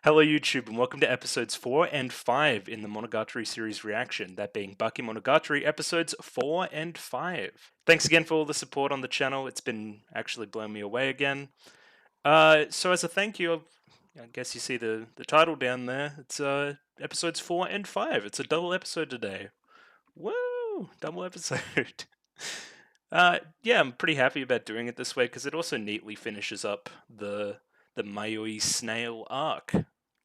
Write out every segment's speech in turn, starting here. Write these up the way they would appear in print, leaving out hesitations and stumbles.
Hello YouTube and welcome to episodes 4 and 5 in the Monogatari series reaction, that being Bakemonogatari episodes 4 and 5. Thanks again for all the support on the channel, it's been actually blowing me away again. So as a thank you, I guess you see the title down there, it's episodes 4 and 5, it's a double episode today. Woo! Double episode. Yeah, I'm pretty happy about doing it this way because it also neatly finishes up the Mayoi Snail arc,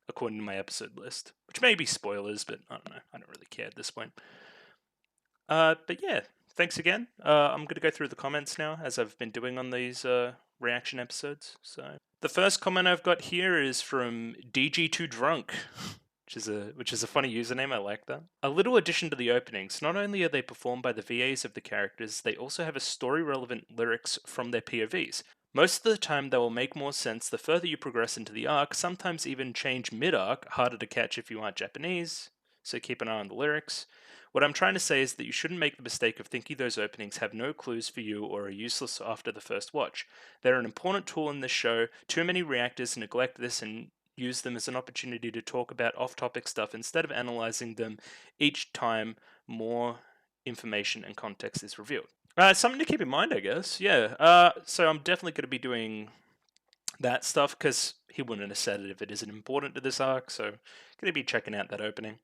according to my episode list, which may be spoilers, but I don't know. I don't really care at this point. But yeah, thanks again. I'm going to go through the comments now, as I've been doing on these reaction episodes. So the first comment I've got here is from DG2Drunk. Which is a funny username, I like that. A little addition to the openings, not only are they performed by the VAs of the characters, they also have a story-relevant lyrics from their POVs. Most of the time they will make more sense the further you progress into the arc, sometimes even change mid-arc, harder to catch if you aren't Japanese, so keep an eye on the lyrics. What I'm trying to say is that you shouldn't make the mistake of thinking those openings have no clues for you or are useless after the first watch. They're an important tool in this show. Too many reactors neglect this and use them as an opportunity to talk about off-topic stuff instead of analyzing them each time more information and context is revealed. Something to keep in mind, I guess. Yeah. So I'm definitely going to be doing that stuff because he wouldn't have said it if it isn't important to this arc. So going to be checking out that opening.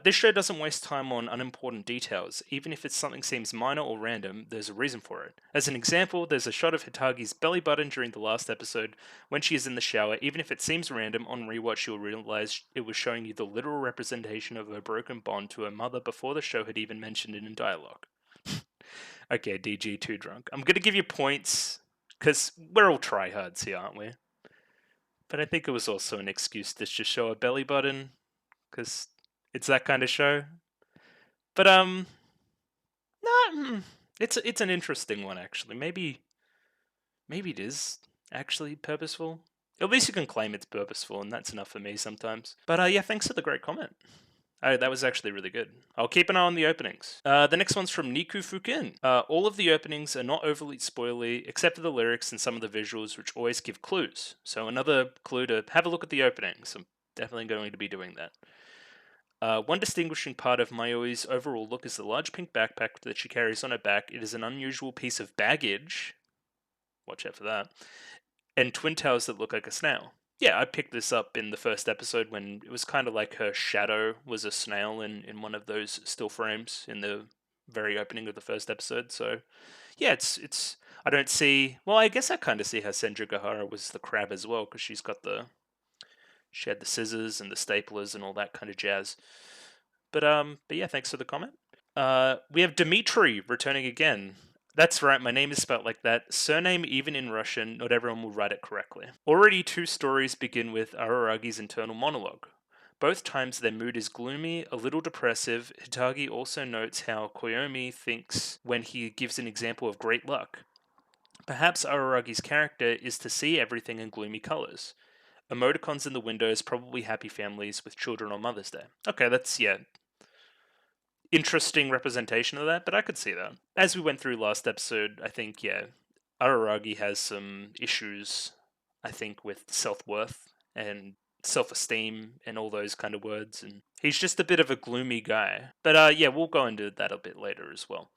This show doesn't waste time on unimportant details. Even if something seems minor or random, there's a reason for it. As an example, there's a shot of Hitagi's belly button during the last episode when she is in the shower. Even if it seems random, on rewatch you'll realize it was showing you the literal representation of her broken bond to her mother before the show had even mentioned it in dialogue. Okay, DG2Drunk. I'm gonna give you points, because we're all tryhards here, aren't we? But I think it was also an excuse to just show a belly button, because it's that kind of show. But nah, it's an interesting one actually. Maybe it is actually purposeful. At least you can claim it's purposeful, and that's enough for me sometimes. But yeah, thanks for the great comment. Oh, that was actually really good. I'll keep an eye on the openings. The next one's from Niku Fukin. All of the openings are not overly spoilery, except for the lyrics and some of the visuals, which always give clues. So another clue to have a look at the openings. I'm definitely going to be doing that. One distinguishing part of Mayoi's overall look is the large pink backpack that she carries on her back. It is an unusual piece of baggage. Watch out for that. And twin tails that look like a snail. Yeah, I picked this up in the first episode when it was kind of like her shadow was a snail in one of those still frames in the very opening of the first episode. So, yeah, it's. I don't see. Well, I guess I kind of see how Senju Gahara was the crab as well because she had the scissors and the staplers and all that kind of jazz. But yeah, thanks for the comment. We have Dmitry returning again. That's right, my name is spelled like that. Surname, even in Russian, not everyone will write it correctly. Already two stories begin with Araragi's internal monologue. Both times their mood is gloomy, a little depressive. Hitagi also notes how Koyomi thinks when he gives an example of great luck. Perhaps Araragi's character is to see everything in gloomy colors. Emoticons in the windows, probably happy families with children on Mother's Day. Okay, that's, yeah, interesting representation of that, but I could see that. As we went through last episode, I think, yeah, Araragi has some issues, I think, with self-worth and self-esteem and all those kind of words, and he's just a bit of a gloomy guy. But yeah, we'll go into that a bit later as well.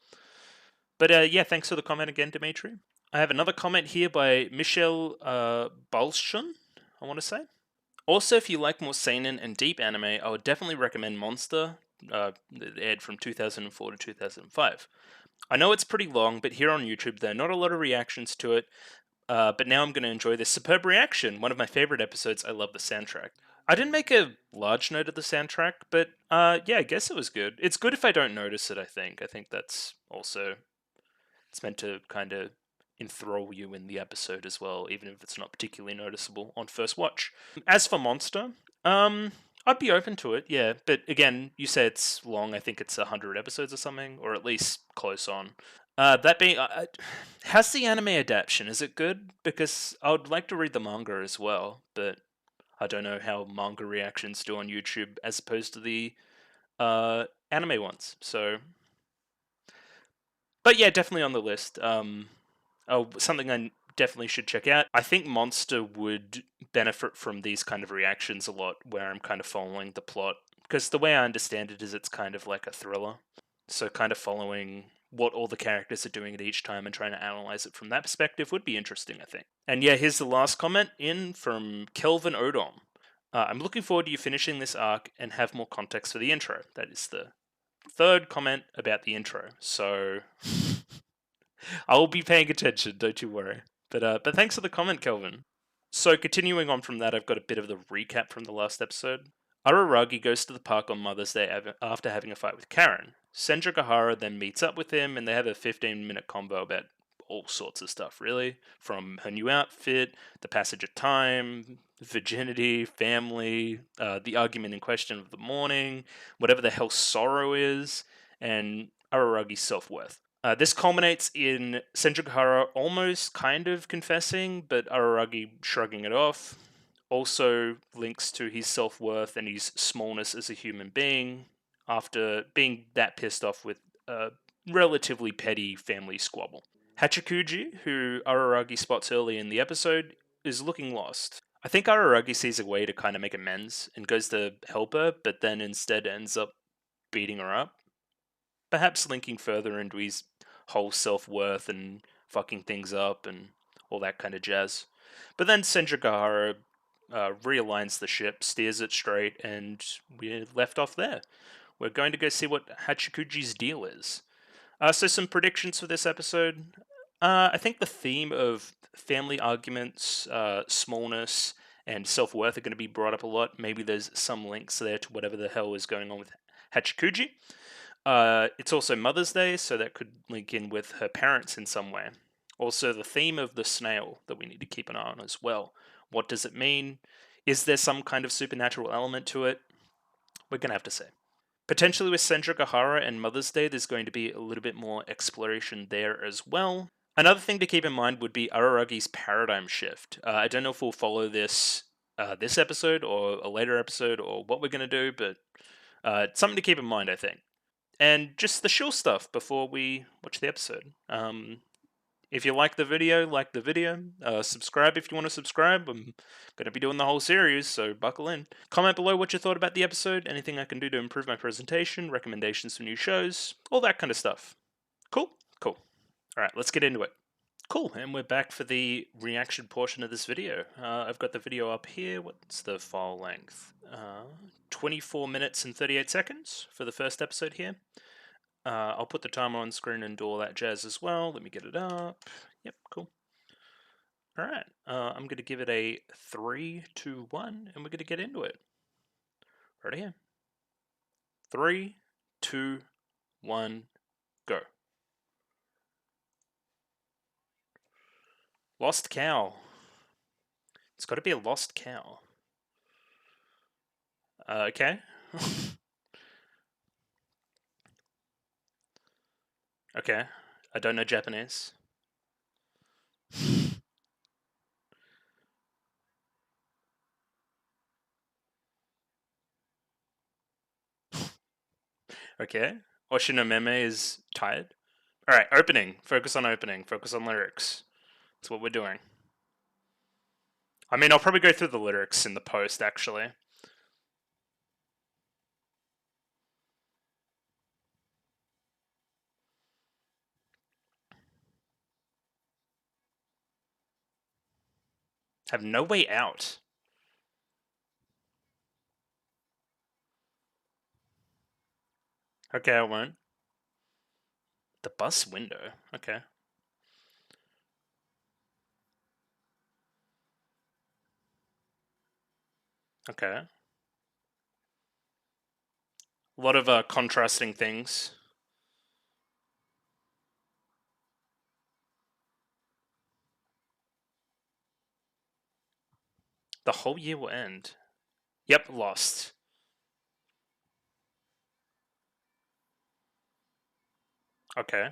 But yeah, thanks for the comment again, Dimitri. I have another comment here by Michel Balschun, I want to say. Also, if you like more seinen and deep anime, I would definitely recommend Monster. It aired from 2004 to 2005. I know it's pretty long, but here on YouTube there are not a lot of reactions to it. But now I'm going to enjoy this superb reaction. One of my favorite episodes. I love the soundtrack. I didn't make a large note of the soundtrack, but yeah, I guess it was good. It's good if I don't notice it, I think. I think that's also... It's meant to kind of enthrall you in the episode as well, even if it's not particularly noticeable on first watch. As for Monster, I'd be open to it, yeah. But again, you say it's long. I think it's 100 episodes or something, or at least close on. That being, how's the anime adaptation? Is it good? Because I would like to read the manga as well, but I don't know how manga reactions do on YouTube as opposed to the anime ones. So, but yeah, definitely on the list. Oh, something I definitely should check out. I think Monster would benefit from these kind of reactions a lot, where I'm kind of following the plot. Because the way I understand it is it's kind of like a thriller. So kind of following what all the characters are doing at each time and trying to analyze it from that perspective would be interesting, I think. And yeah, here's the last comment in from Kelvin Odom. I'm looking forward to you finishing this arc and have more context for the intro. That is the third comment about the intro. So I'll be paying attention, don't you worry. But thanks for the comment, Kelvin. So continuing on from that, I've got a bit of the recap from the last episode. Araragi goes to the park on Mother's Day after having a fight with Karen. Senjougahara then meets up with him, and they have a 15-minute convo about all sorts of stuff, really. From her new outfit, the passage of time, virginity, family, the argument in question of the morning, whatever the hell sorrow is, and Araragi's self-worth. This culminates in Senjougahara almost kind of confessing, but Araragi shrugging it off. Also links to his self-worth and his smallness as a human being after being that pissed off with a relatively petty family squabble. Hachikuji, who Araragi spots early in the episode, is looking lost. I think Araragi sees a way to kind of make amends and goes to help her, but then instead ends up beating her up. Perhaps linking further into his whole self-worth and fucking things up and all that kind of jazz. But then Senjougahara realigns the ship, steers it straight, and we're left off there. We're going to go see what Hachikuji's deal is. So some predictions for this episode. I think the theme of family arguments, smallness, and self-worth are going to be brought up a lot. Maybe there's some links there to whatever the hell is going on with Hachikuji. It's also Mother's Day, so that could link in with her parents in some way. Also, the theme of the snail that we need to keep an eye on as well. What does it mean? Is there some kind of supernatural element to it? We're going to have to see. Potentially with Senjougahara and Mother's Day, there's going to be a little bit more exploration there as well. Another thing to keep in mind would be Araragi's paradigm shift. I don't know if we'll follow this this episode or a later episode or what we're going to do, but it's something to keep in mind, I think. And just the chill stuff before we watch the episode. If you like the video, subscribe if you want to subscribe. I'm going to be doing the whole series, so buckle in. Comment below what you thought about the episode, anything I can do to improve my presentation, recommendations for new shows, all that kind of stuff. Cool? Cool. Alright, let's get into it. Cool, and we're back for the reaction portion of this video. I've got the video up here. What's the file length? 24 minutes and 38 seconds for the first episode here. I'll put the timer on screen and do all that jazz as well. Let me get it up. Yep, cool. Alright, I'm going to give it a 3, 2, 1, and we're going to get into it. Right here. 3, 2, 1, go. Lost cow. It's got to be a lost cow. Okay. Okay. I don't know Japanese. Okay. Oshinomeme is tired. Alright, opening. Focus on opening. Focus on lyrics. That's what we're doing. I mean, I'll probably go through the lyrics in the post, actually. Have no way out. Okay, I won't. The bus window. Okay. Okay. A lot of contrasting things. The whole year will end. Yep, lost. Okay.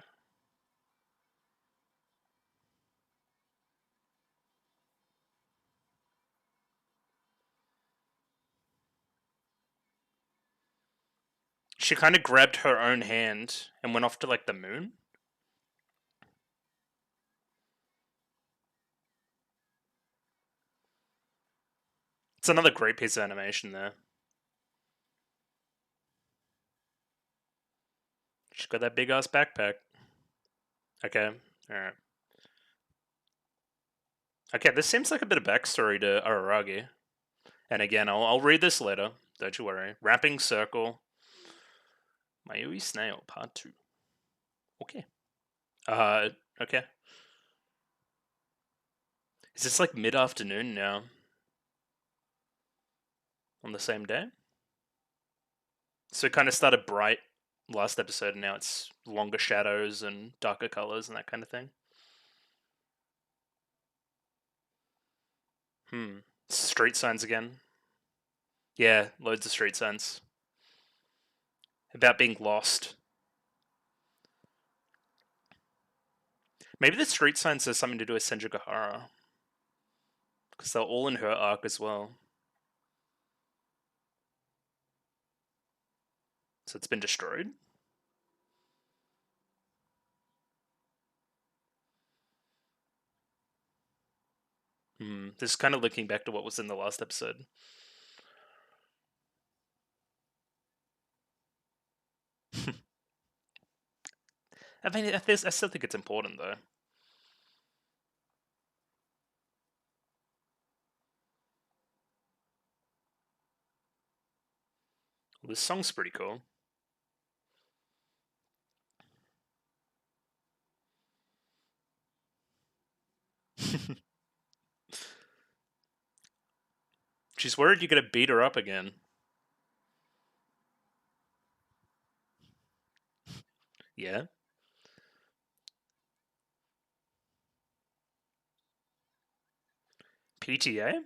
She kind of grabbed her own hand and went off to, like, the moon? It's another great piece of animation there. She's got that big ass backpack. Okay, alright. Okay, this seems like a bit of backstory to Araragi. And again, I'll read this later. Don't you worry. Wrapping Circle. Mayui Snail, Part 2. Okay. Uh, okay. Is this like mid-afternoon now? On the same day? So it kind of started bright last episode, and now it's longer shadows and darker colors and that kind of thing. Street signs again. Yeah, loads of street signs. About being lost. Maybe the street signs has something to do with Senjugahara. Because they're all in her arc as well. So it's been destroyed? This is kind of looking back to what was in the last episode. I mean, I still think it's important, though. Well, this song's pretty cool. She's worried you're gonna beat her up again. Yeah? PTA?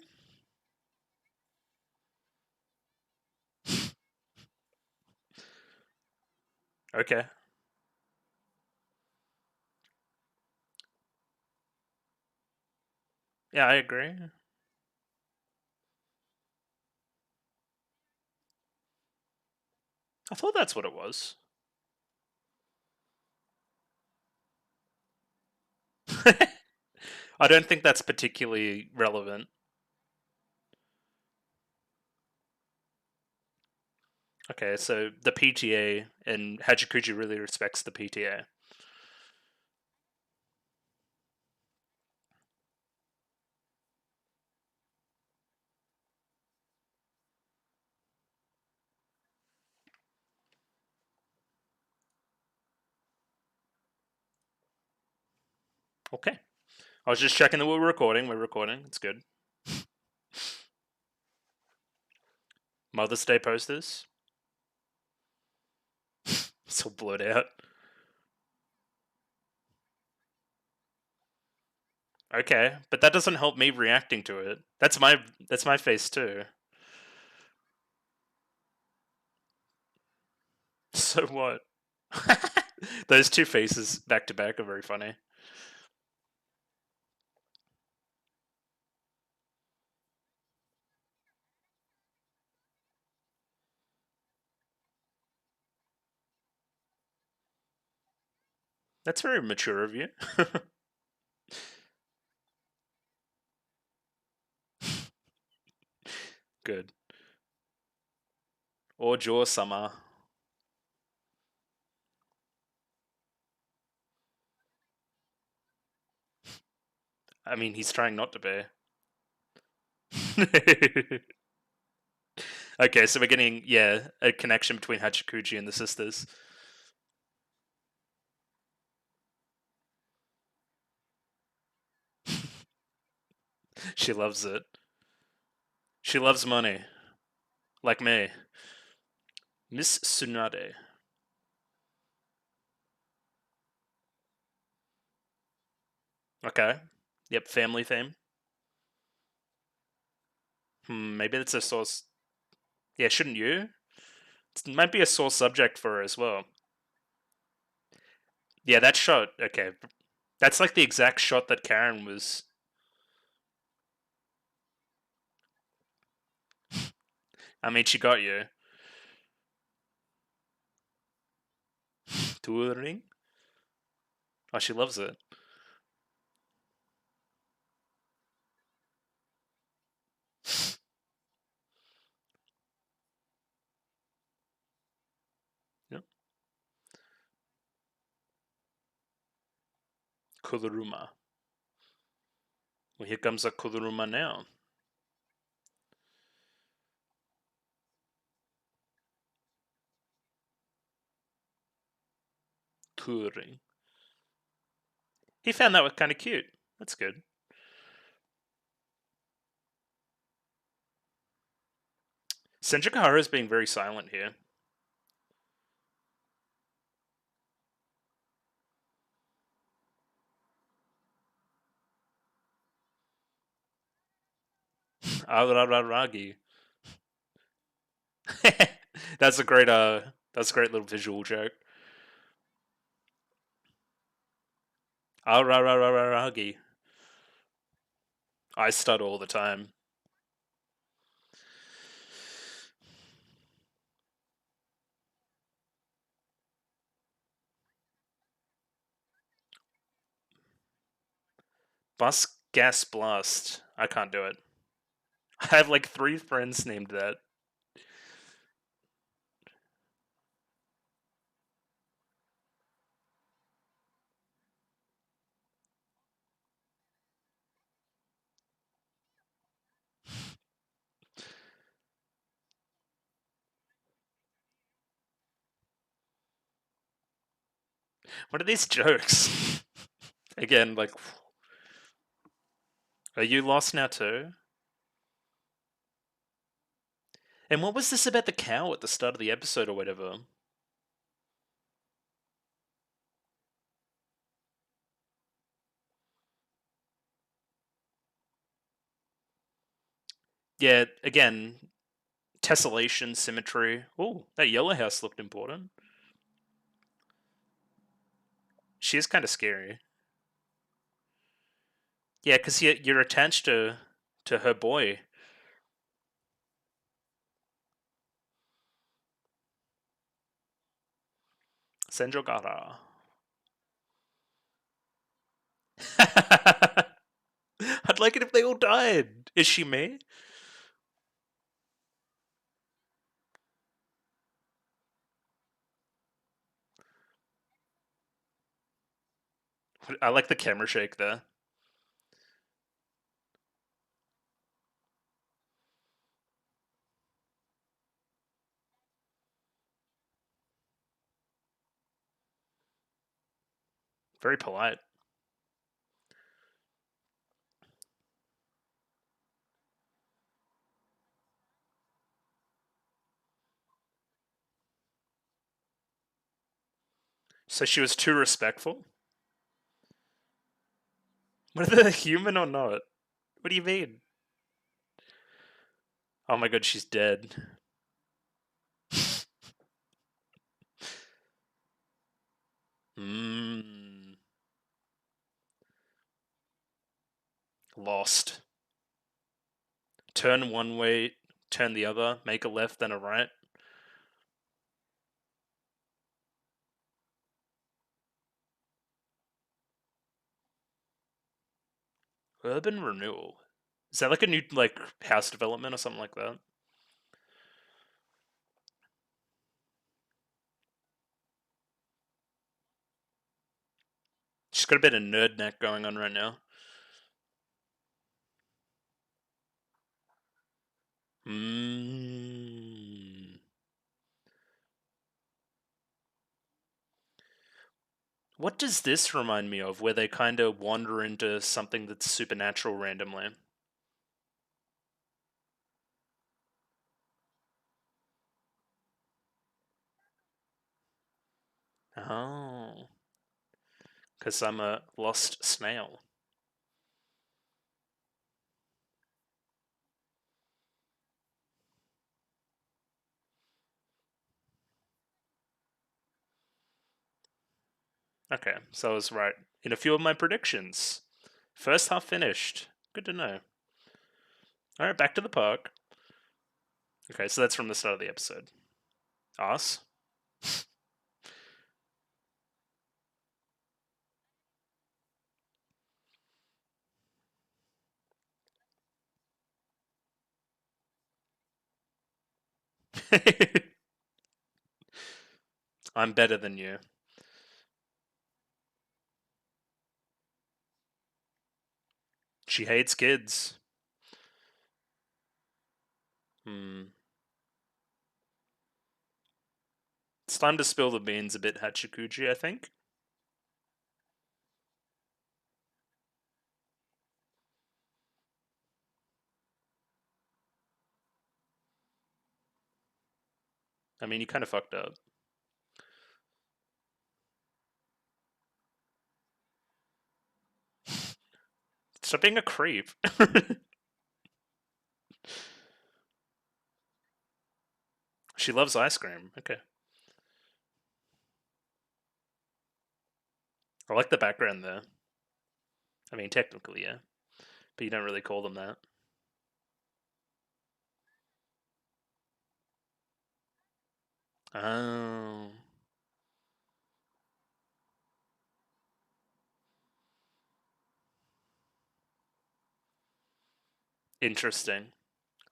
Okay. Yeah, I agree. I thought that's what it was. I don't think that's particularly relevant. Okay, so the PTA and Hachikuji really respects the PTA. Okay. I was just checking that we're recording. We're recording. It's good. Mother's Day posters. It's all blurred out. Okay, but that doesn't help me reacting to it. That's my face too. So what? Those two faces back to back are very funny. That's very mature of you. Good. Or Jaw Summer. I mean, he's trying not to be. Okay, so we're getting, yeah, a connection between Hachikuji and the sisters. She loves it. She loves money. Like me. Miss Tsunade. Okay. Yep, family theme. Maybe that's a source. Yeah, shouldn't you? It might be a sore subject for her as well. Yeah, that shot. Okay, that's like the exact shot that Karen was. I mean, she got you. Touring. Oh, she loves it. Kuruma. Well, here comes a Kuruma now. Kuri. He found that was kind of cute. That's good. Senjikahara is being very silent here. Arararagi. That's a great that's a great little visual joke. Arararagi. I stutter all the time. Bus gas blast. I can't do it. I have like 3 friends named that. What are these jokes? Again, like, are you lost now too? And what was this about the cow at the start of the episode or whatever? Yeah, again, tessellation, symmetry. Oh, that yellow house looked important. She is kind of scary. Yeah, because you're attached to her boy. Senjogara. I'd like it if they all died. Is she me? I like the camera shake there. Very polite. So she was too respectful? Whether they're human or not? What do you mean? Oh my god, she's dead. Mmm. Lost. Turn one way, turn the other, make a left, then a right. Urban renewal. Is that like a new like house development or something like that? She's got a bit of nerd neck going on right now. Mmm. What does this remind me of, where they kind of wander into something that's supernatural randomly? Oh. Because I'm a lost snail. Okay, so I was right in a few of my predictions. First half finished. Good to know. Alright, back to the park. Okay, so that's from the start of the episode. Us? I'm better than you. She hates kids. Hmm. It's time to spill the beans a bit, Hachikuji, I think. I mean, you kind of fucked up. Stop being a creep. She loves ice cream. Okay. I like the background there. I mean, technically, yeah. But you don't really call them that. Oh. Interesting.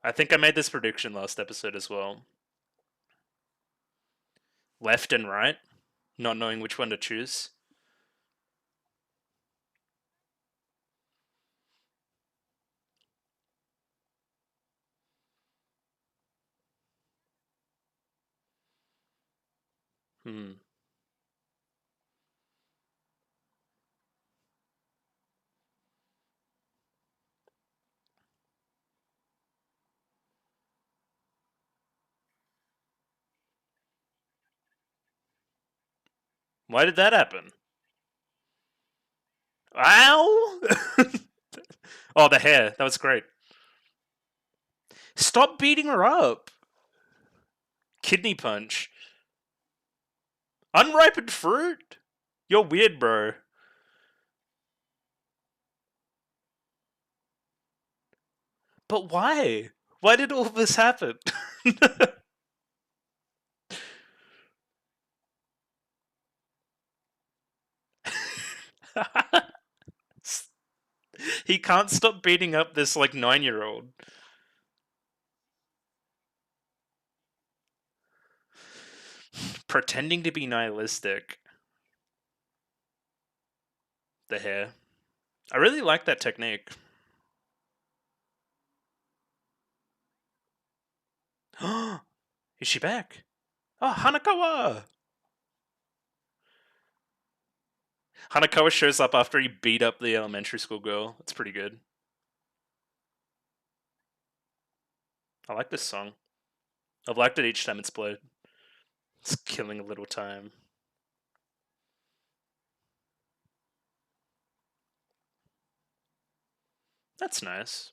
I think I made this prediction last episode as well. Left and right, not knowing which one to choose. Hmm. Why did that happen? Ow! Oh, the hair. That was great. Stop beating her up. Kidney punch. Unripened fruit? You're weird, bro. But why? Why did all this happen? He can't stop beating up this like 9-year-old. Pretending to be nihilistic. The hair. I really like that technique. Is she back? Oh, Hanakawa! Hanakawa shows up after he beat up the elementary school girl. That's pretty good. I like this song. I've liked it each time it's played. It's killing a little time. That's nice.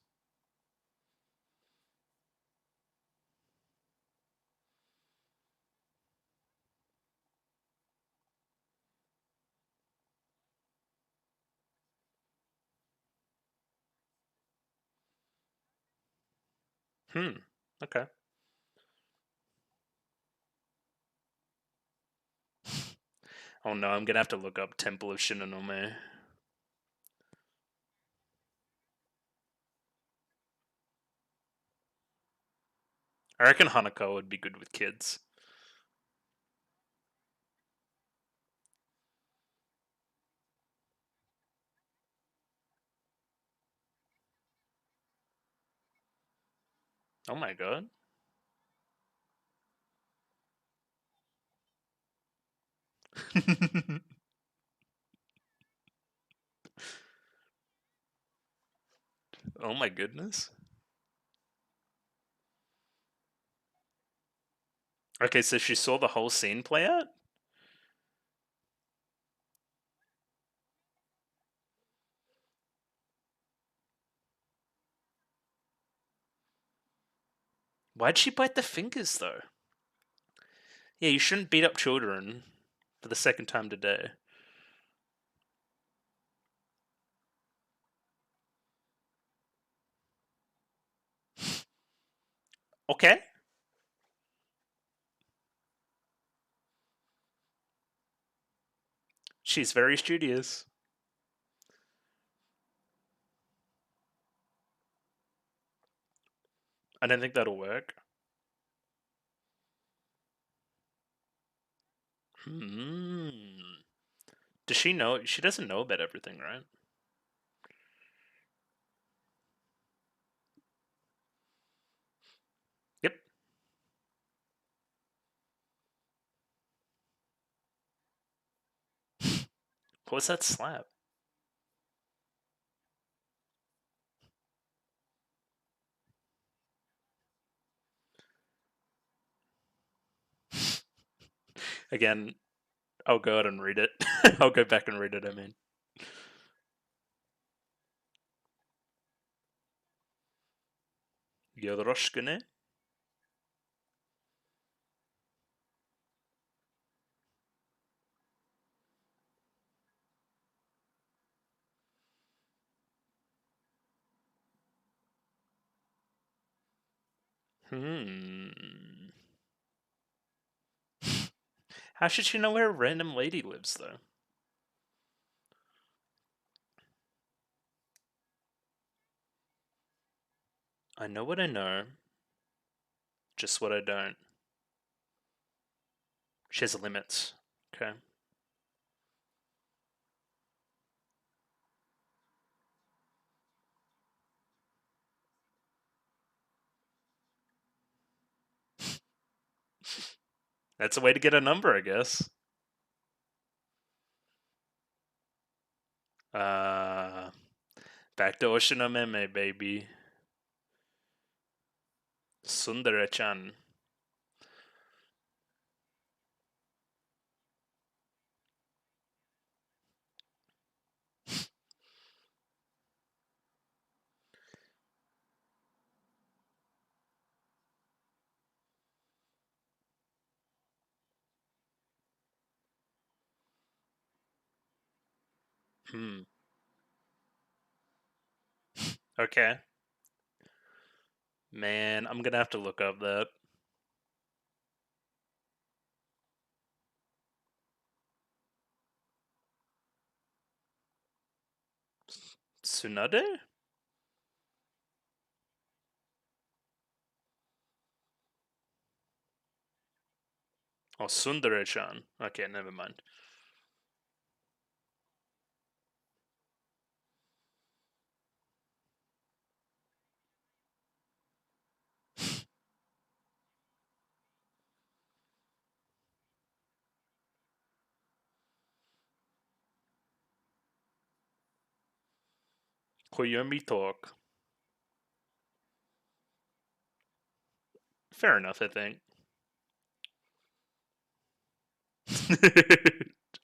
Hmm. Okay. Oh no, I'm gonna have to look up Temple of Shinonome. I reckon Hanako would be good with kids. Oh my god. Oh my goodness. Okay, so she saw the whole scene play out? Why'd she bite the fingers though? Yeah, you shouldn't beat up children for the second time today. Okay. She's very studious. I don't think that'll work. Hmm. Does she know? She doesn't know about everything, right? What was that slap? Again, I'll go out and read it. I'll go back and read it, I mean. Yoroshikune? Hmm. How should she know where a random lady lives, though? I know what I know, just what I don't. She has limits. Okay. That's a way to get a number, I guess. Uh, Back to Oshinomeme, baby. Sundare-chan. Hmm. Okay. Man, I'm gonna have to look up that. Tsunade? Oh, Sundare-chan. Okay, never mind. Koyomi talk. Fair enough, I think.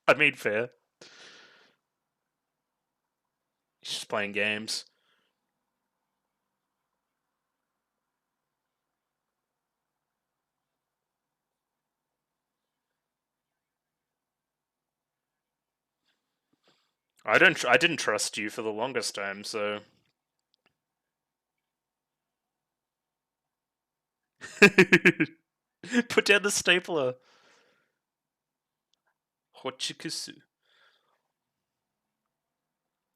I mean, fair. She's playing games. I didn't trust you for the longest time, so. Put down the stapler. Hochikusu.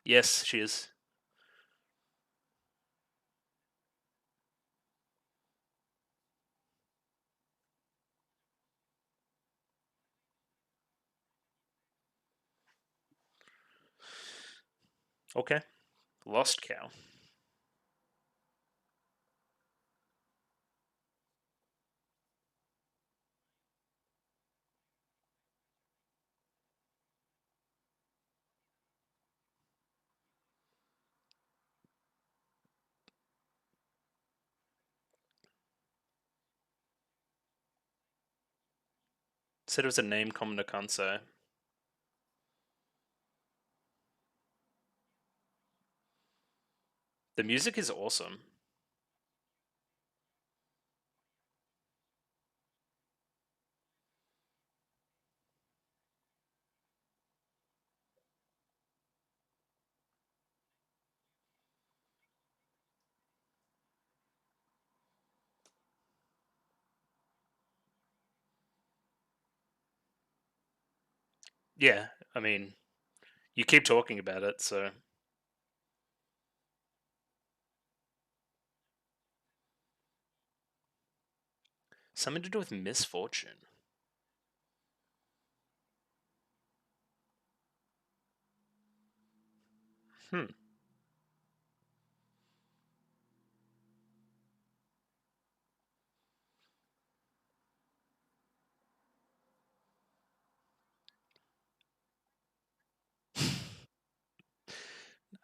Yes, she is. Okay. Lost cow. Said it was a name common to Kansai. The music is awesome. Yeah, I mean, you keep talking about it, so. Something to do with misfortune. Hmm.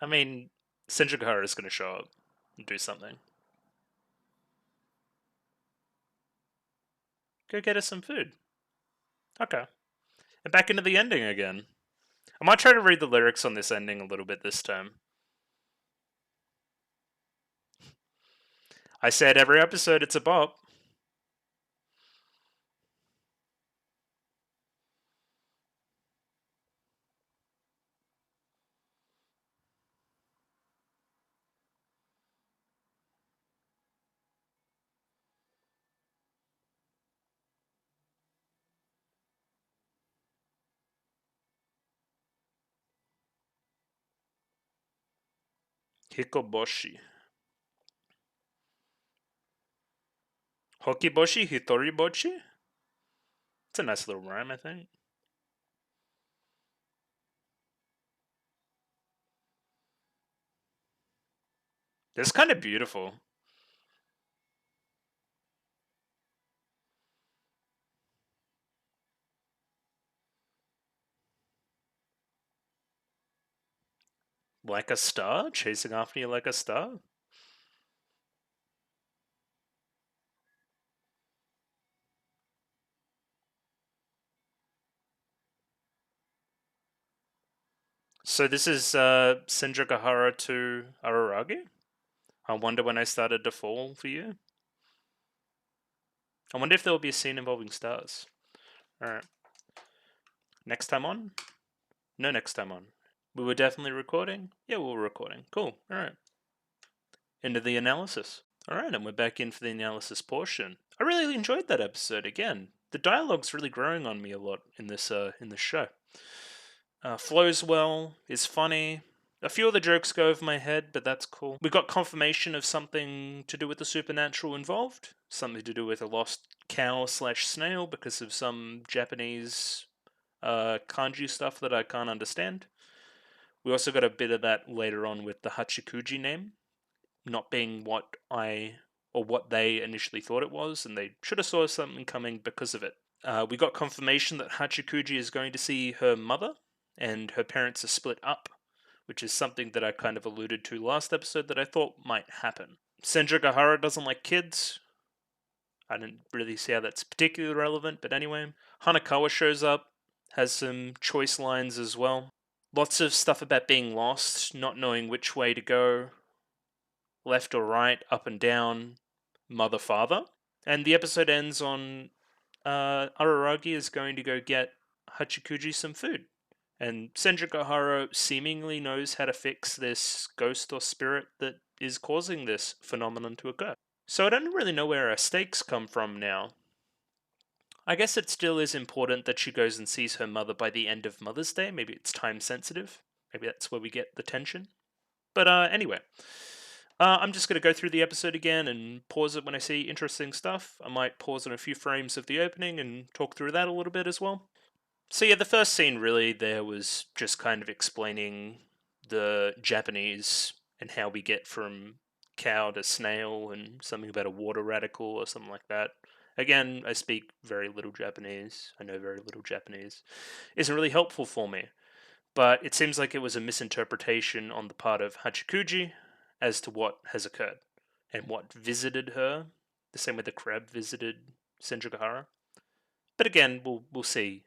I mean, Senjukahara is going to show up and do something. Go get us some food. Okay. And back into the ending again. I might try to read the lyrics on this ending a little bit this time. I said every episode it's a bop. Hikoboshi. Hokiboshi, Hitoriboshi? It's a nice little rhyme, I think. It's kind of beautiful. Like a star? Chasing after you like a star? So this is Senjukahara to Araragi? I wonder when I started to fall for you. I wonder if there will be a scene involving stars. Alright. Next time on? No next time on. We were definitely recording? Yeah, we were recording. Cool. Alright. Into the analysis. Alright, and we're back in for the analysis portion. I really enjoyed that episode again. The dialogue's really growing on me a lot in this show. Flows well, is funny. A few of the jokes go over my head, but that's cool. We got confirmation of something to do with the supernatural involved. Something to do with a lost cow slash snail because of some Japanese kanji stuff that I can't understand. We also got a bit of that later on with the Hachikuji name not being what they initially thought it was, and they should have saw something coming because of it. We got confirmation that Hachikuji is going to see her mother, and her parents are split up, which is something that I kind of alluded to last episode that I thought might happen. Senjukahara doesn't like kids. I didn't really see how that's particularly relevant, but anyway. Hanakawa shows up, has some choice lines as well. Lots of stuff about being lost, not knowing which way to go, left or right, up and down, mother, father. And the episode ends on Araragi is going to go get Hachikuji some food. And Senjukahara seemingly knows how to fix this ghost or spirit that is causing this phenomenon to occur. So I don't really know where our stakes come from now. I guess it still is important that she goes and sees her mother by the end of Mother's Day. Maybe it's time sensitive. Maybe that's where we get the tension. But anyway, I'm just going to go through the episode again and pause it when I see interesting stuff. I might pause on a few frames of the opening and talk through that a little bit as well. So yeah, the first scene really there was just kind of explaining the Japanese and how we get from cow to snail and something about a water radical or something like that. Again, I speak very little Japanese. I know very little Japanese. Isn't really helpful for me. But it seems like it was a misinterpretation on the part of Hachikuji as to what has occurred and what visited her, the same way the crab visited Senjukahara. But again, we'll see.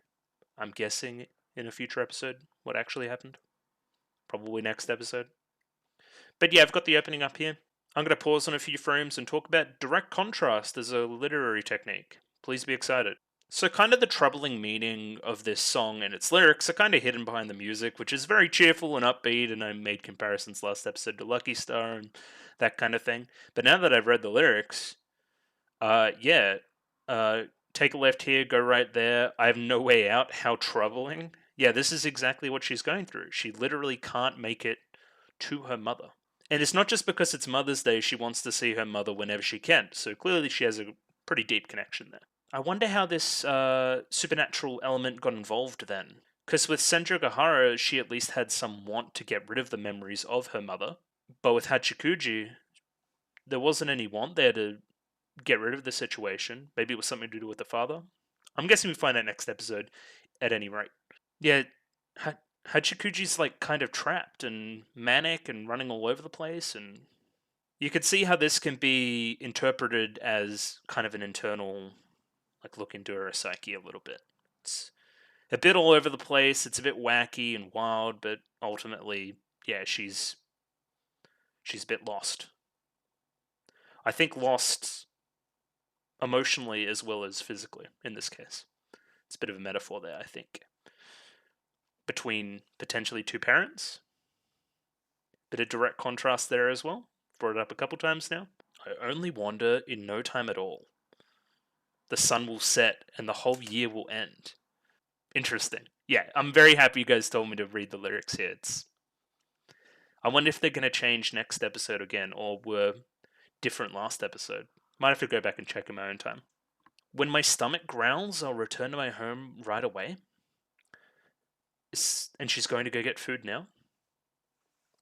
I'm guessing in a future episode what actually happened. Probably next episode. But yeah, I've got the opening up here. I'm going to pause on a few frames and talk about direct contrast as a literary technique. Please be excited. So, kind of the troubling meaning of this song and its lyrics are kind of hidden behind the music, which is very cheerful and upbeat. And I made comparisons last episode to Lucky Star and that kind of thing. But now that I've read the lyrics, yeah, take a left here, go right there. I have no way out. How troubling. Yeah, this is exactly what she's going through. She literally can't make it to her mother. And it's not just because it's Mother's Day, she wants to see her mother whenever she can. So clearly she has a pretty deep connection there. I wonder how this supernatural element got involved then. Because with Senjukahara, she at least had some want to get rid of the memories of her mother. But with Hachikuji, there wasn't any want there to get rid of the situation. Maybe it was something to do with the father. I'm guessing we find out next episode at any rate. Yeah, Hachikuji's like kind of trapped and manic and running all over the place, and you could see how this can be interpreted as kind of an internal, like, look into her psyche a little bit. It's a bit all over the place, it's a bit wacky and wild, but ultimately, yeah, she's a bit lost. I think lost emotionally as well as physically in this case. It's a bit of a metaphor there, I think, between potentially two parents. Bit of direct contrast there as well. Brought it up a couple times now. I only wander in no time at all. The sun will set and the whole year will end. Interesting. Yeah, I'm very happy you guys told me to read the lyrics here. I wonder if they're going to change next episode again, or were different last episode. Might have to go back and check in my own time. When my stomach growls, I'll return to my home right away. And she's going to go get food now.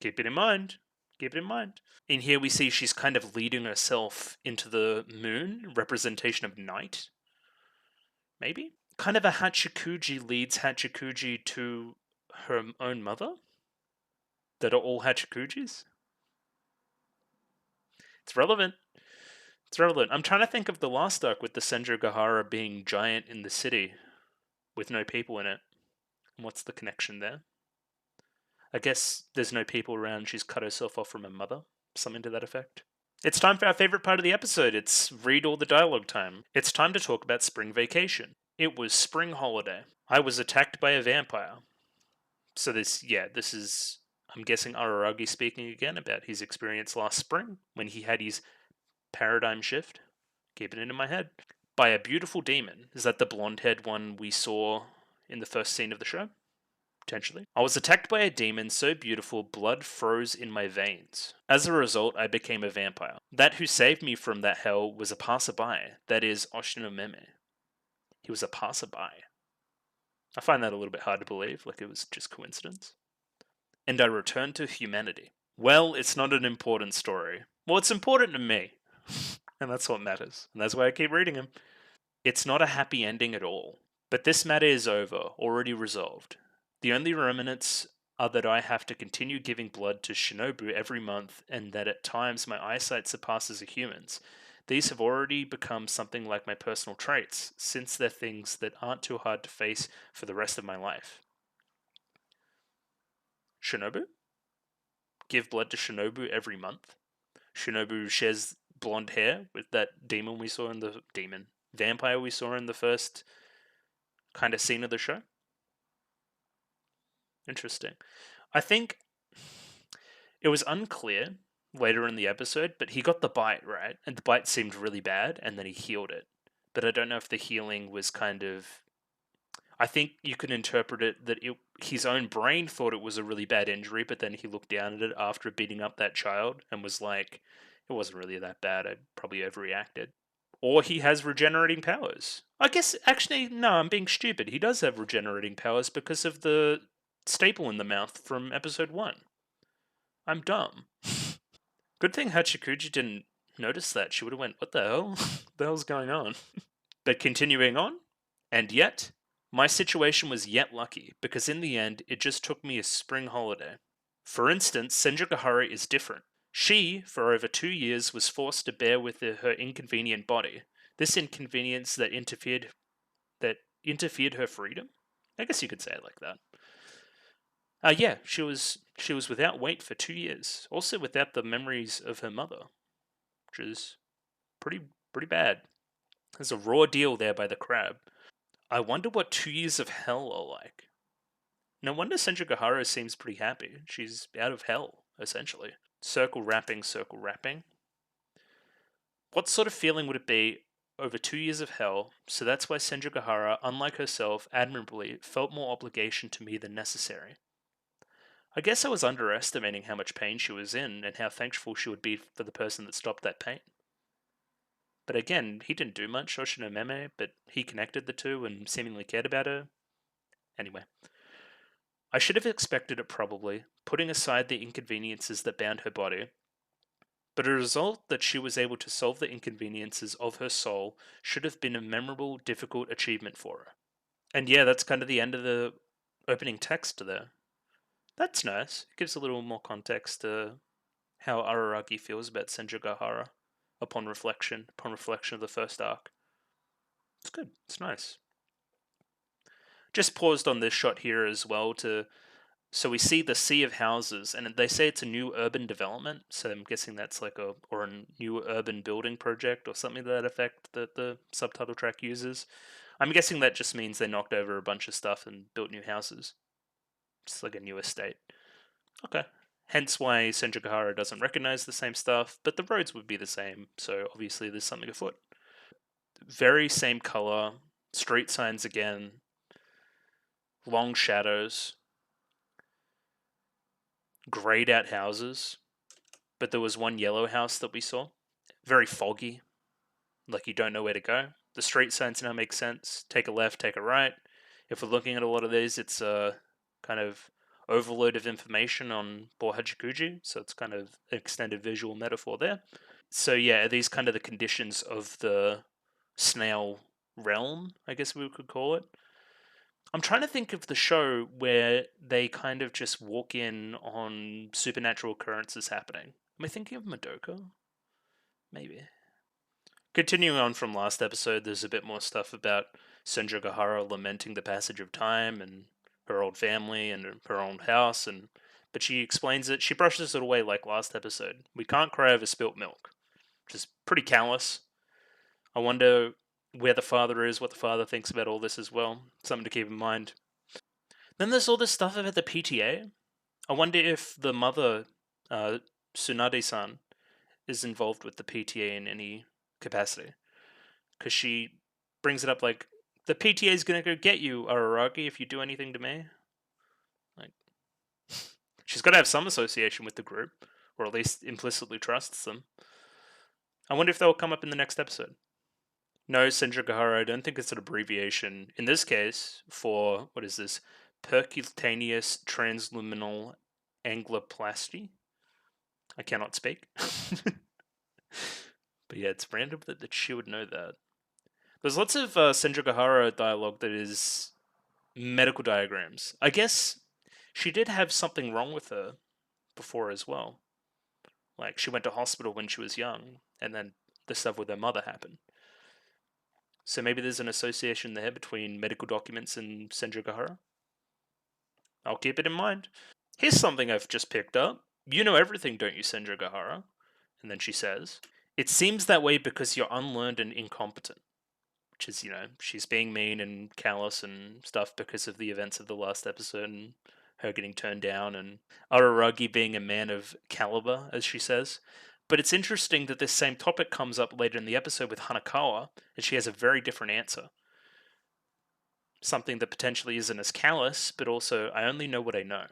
Keep it in mind. Keep it in mind. In here, we see she's kind of leading herself into the moon, representation of night. Maybe? Kind of a Hachikuji leads Hachikuji to her own mother? That are all Hachikujis? It's relevant. It's relevant. I'm trying to think of the last arc with the Senju Gahara being giant in the city with no people in it. What's the connection there? I guess there's no people around. She's cut herself off from her mother. Something to that effect. It's time for our favourite part of the episode. It's read all the dialogue time. It's time to talk about spring vacation. It was spring holiday. I was attacked by a vampire. So this is, I'm guessing, Araragi speaking again about his experience last spring when he had his paradigm shift. Keeping it in my head. By a beautiful demon. Is that the blonde-haired one we saw in the first scene of the show? Potentially. I was attacked by a demon so beautiful blood froze in my veins. As a result, I became a vampire. That who saved me from that hell was a passerby, that is, Oshinomeme. He was a passerby. I find that a little bit hard to believe, like it was just coincidence. And I returned to humanity. Well, it's not an important story. Well, it's important to me. And that's what matters. And that's why I keep reading him. It's not a happy ending at all. But this matter is over, already resolved. The only remnants are that I have to continue giving blood to Shinobu every month, and that at times my eyesight surpasses a human's. These have already become something like my personal traits, since they're things that aren't too hard to face for the rest of my life. Shinobu? Give blood to Shinobu every month? Shinobu shares blonde hair with that demon we saw in the... vampire we saw in the first kind of scene of the show? Interesting. I think it was unclear later in the episode, but he got the bite, right? And the bite seemed really bad, and then he healed it. But I don't know if the healing was kind of... I think you could interpret it that his own brain thought it was a really bad injury, but then he looked down at it after beating up that child and was like, it wasn't really that bad, I probably overreacted. Or he has regenerating powers. I guess, actually, no, I'm being stupid. He does have regenerating powers because of the staple in the mouth from episode 1. I'm dumb. Good thing Hachikuji didn't notice that. She would have went, what the hell? What the hell's going on? But continuing on, and yet, my situation was yet lucky, because in the end, it just took me a spring holiday. For instance, Senjukahara is different. She, for over 2 years, was forced to bear with her inconvenient body. This inconvenience that interfered her freedom? I guess you could say it like that. Yeah, she was without weight for 2 years, also without the memories of her mother, which is pretty bad. There's a raw deal there by the crab. I wonder what 2 years of hell are like. No wonder Senjukahara seems pretty happy. She's out of hell, essentially. Circle wrapping, circle wrapping. What sort of feeling would it be over 2 years of hell? So that's why Senjukahara, unlike herself, admirably, felt more obligation to me than necessary. I guess I was underestimating how much pain she was in and how thankful she would be for the person that stopped that pain. But again, he didn't do much, Oshinomeme, but he connected the two and seemingly cared about her. Anyway. I should have expected it probably, putting aside the inconveniences that bound her body. But a result that she was able to solve the inconveniences of her soul should have been a memorable, difficult achievement for her. And yeah, that's kind of the end of the opening text there. That's nice. It gives a little more context to how Araragi feels about Senjugahara upon reflection of the first arc. It's good. It's nice. Just paused on this shot here as well to so we see the sea of houses, and they say it's a new urban development. So I'm guessing that's like a new urban building project or something to that effect that the subtitle track uses. I'm guessing that just means they knocked over a bunch of stuff and built new houses. Just like a new estate. Okay. Hence why Senjugahara doesn't recognize the same stuff, but the roads would be the same, so obviously there's something afoot. Very same color, street signs again, long shadows, grayed out houses, but there was one yellow house that we saw. Very foggy, like you don't know where to go. The street signs now make sense. Take a left, take a right. If we're looking at a lot of these, it's a kind of overload of information on Hachikuji, so it's kind of an extended visual metaphor there. So yeah, are these kind of the conditions of the snail realm, I guess we could call it? I'm trying to think of the show where they kind of just walk in on supernatural occurrences happening. Am I thinking of Madoka? Maybe. Continuing on from last episode, there's a bit more stuff about Senjogahara lamenting the passage of time and her old family and her own house, and but she explains it. She brushes it away like last episode. We can't cry over spilt milk, which is pretty callous. I wonder where the father is, what the father thinks about all this as well. Something to keep in mind. Then there's all this stuff about the PTA. I wonder if the mother, Tsunade-san, is involved with the PTA in any capacity. Because she brings it up like, the PTA is going to go get you, Araragi, if you do anything to me. Like, she's got to have some association with the group, or at least implicitly trusts them. I wonder if they'll come up in the next episode. No, Senjogahara, I don't think it's an abbreviation. In this case, for, what is this? Percutaneous transluminal angioplasty? I cannot speak. But yeah, it's random that she would know that. There's lots of Senjogahara dialogue that is medical diagrams. I guess she did have something wrong with her before as well. Like, she went to hospital when she was young, and then the stuff with her mother happened. So maybe there's an association there between medical documents and Senjogahara. I'll keep it in mind. Here's something I've just picked up. You know everything, don't you, Senjogahara? And then she says, it seems that way because you're unlearned and incompetent. Which is, she's being mean and callous and stuff because of the events of the last episode and her getting turned down and Araragi being a man of caliber, as she says. But it's interesting that this same topic comes up later in the episode with Hanakawa, and she has a very different answer. Something that potentially isn't as callous, but also, I only know what I know.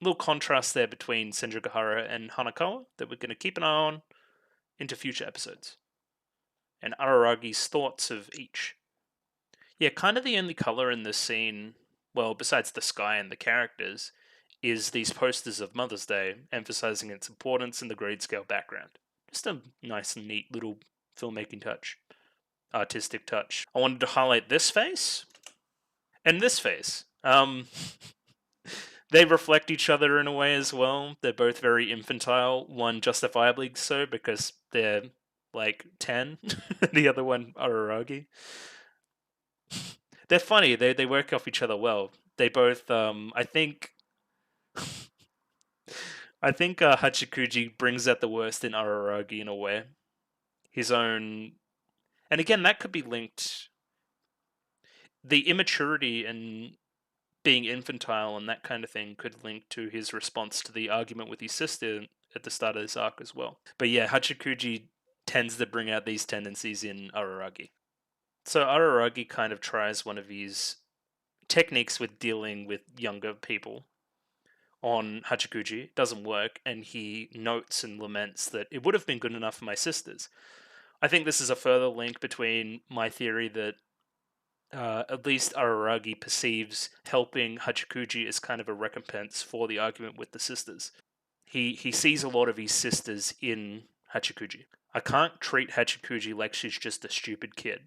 Little contrast there between Senjogahara and Hanakawa that we're going to keep an eye on into future episodes. And Araragi's thoughts of each. Yeah, kind of the only color in this scene, well, besides the sky and the characters, is these posters of Mother's Day, emphasizing its importance in the grade scale background. Just a nice, neat little filmmaking touch, artistic touch. I wanted to highlight this face and this face. They reflect each other in a way as well. They're both very infantile. One justifiably so because they're like 10. The other one, Araragi. They're funny. They work off each other well. They both, I think Hachikuji brings out the worst in Araragi in a way. His own, and again, that could be linked. The immaturity and being infantile and that kind of thing could link to his response to the argument with his sister at the start of this arc as well. But yeah, Hachikuji tends to bring out these tendencies in Araragi. So Araragi kind of tries one of his techniques with dealing with younger people on Hachikuji. It doesn't work, and he notes and laments that it would have been good enough for my sisters. I think this is a further link between my theory that at least Araragi perceives helping Hachikuji as kind of a recompense for the argument with the sisters. He sees a lot of his sisters in Hachikuji. I can't treat Hachikuji like she's just a stupid kid.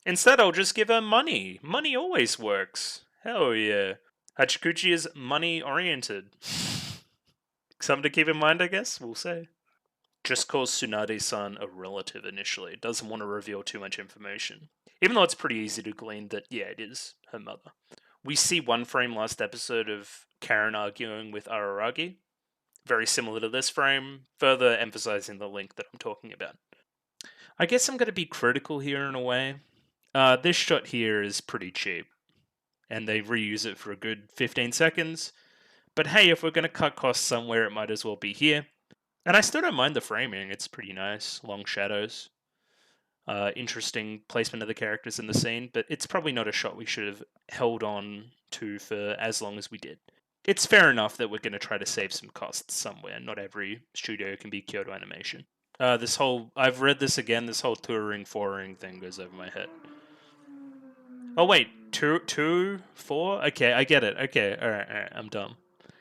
Instead, I'll just give her money. Money always works. Hell yeah. Hachikuji is money-oriented. Something to keep in mind, I guess, we'll say. Just calls Tsunade-san a relative initially. Doesn't want to reveal too much information. Even though it's pretty easy to glean that, yeah, it is her mother. We see one frame last episode of Karen arguing with Araragi. Very similar to this frame, further emphasizing the link that I'm talking about. I guess I'm going to be critical here in a way. This shot here is pretty cheap, and they reuse it for a good 15 seconds. But hey, if we're going to cut costs somewhere, it might as well be here. And I still don't mind the framing, it's pretty nice. Long shadows. Interesting placement of the characters in the scene, but it's probably not a shot we should have held on to for as long as we did. It's fair enough that we're going to try to save some costs somewhere. Not every studio can be Kyoto Animation. I've read this again, this whole touring, four-ring thing goes over my head. Oh wait, two, four? Okay, I get it. Okay, alright, I'm dumb.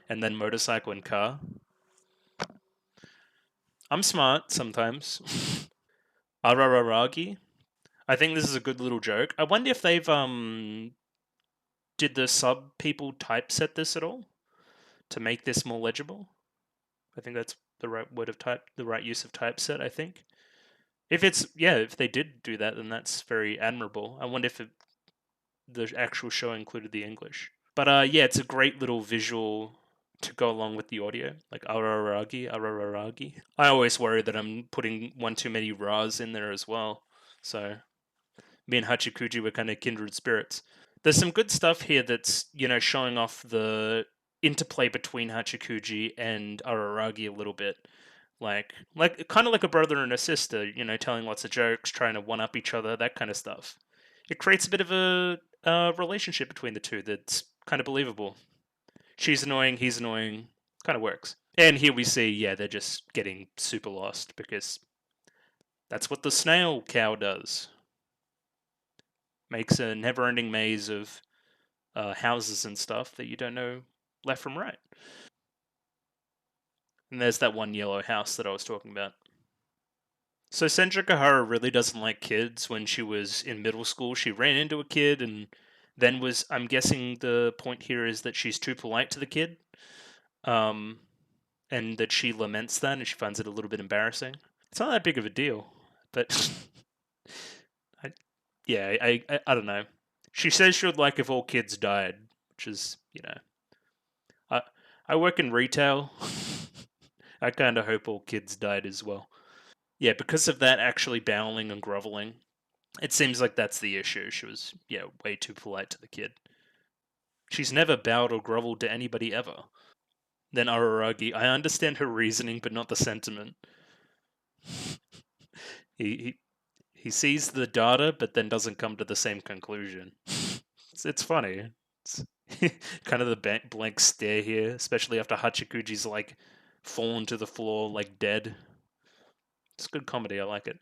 And then motorcycle and car. I'm smart sometimes. Arararagi. I think this is a good little joke. I wonder if they've did the sub people typeset this at all to make this more legible. I think that's the right word of type, the right use of typeset. I think if they did do that, then that's very admirable. I wonder if the actual show included the English. But yeah, it's a great little visual to go along with the audio, like arararagi. I always worry that I'm putting one too many ras in there as well. So me and Hachikuji were kind of kindred spirits. There's some good stuff here that's, showing off the interplay between Hachikuji and Araragi a little bit. Like kind of like a brother and a sister, telling lots of jokes, trying to one up each other, that kind of stuff. It creates a bit of a relationship between the two that's kind of believable. She's annoying, he's annoying, kind of works. And here we see, yeah, they're just getting super lost because that's what the snail cow does. Makes a never-ending maze of houses and stuff that you don't know left from right. And there's that one yellow house that I was talking about. So Senja Kahara really doesn't like kids. When she was in middle school, she ran into a kid and then I'm guessing the point here is that she's too polite to the kid. And that she laments that and she finds it a little bit embarrassing. It's not that big of a deal, but I don't know. She says she would like if all kids died, which is, I work in retail. I kind of hope all kids died as well. Yeah, because of that actually bowing and groveling, it seems like that's the issue. She was, way too polite to the kid. She's never bowed or groveled to anybody ever. Then Araragi, I understand her reasoning, but not the sentiment. He sees the data, but then doesn't come to the same conclusion. It's funny. It's kind of the blank stare here, especially after Hachikuji's like fallen to the floor like dead. It's good comedy. I like it.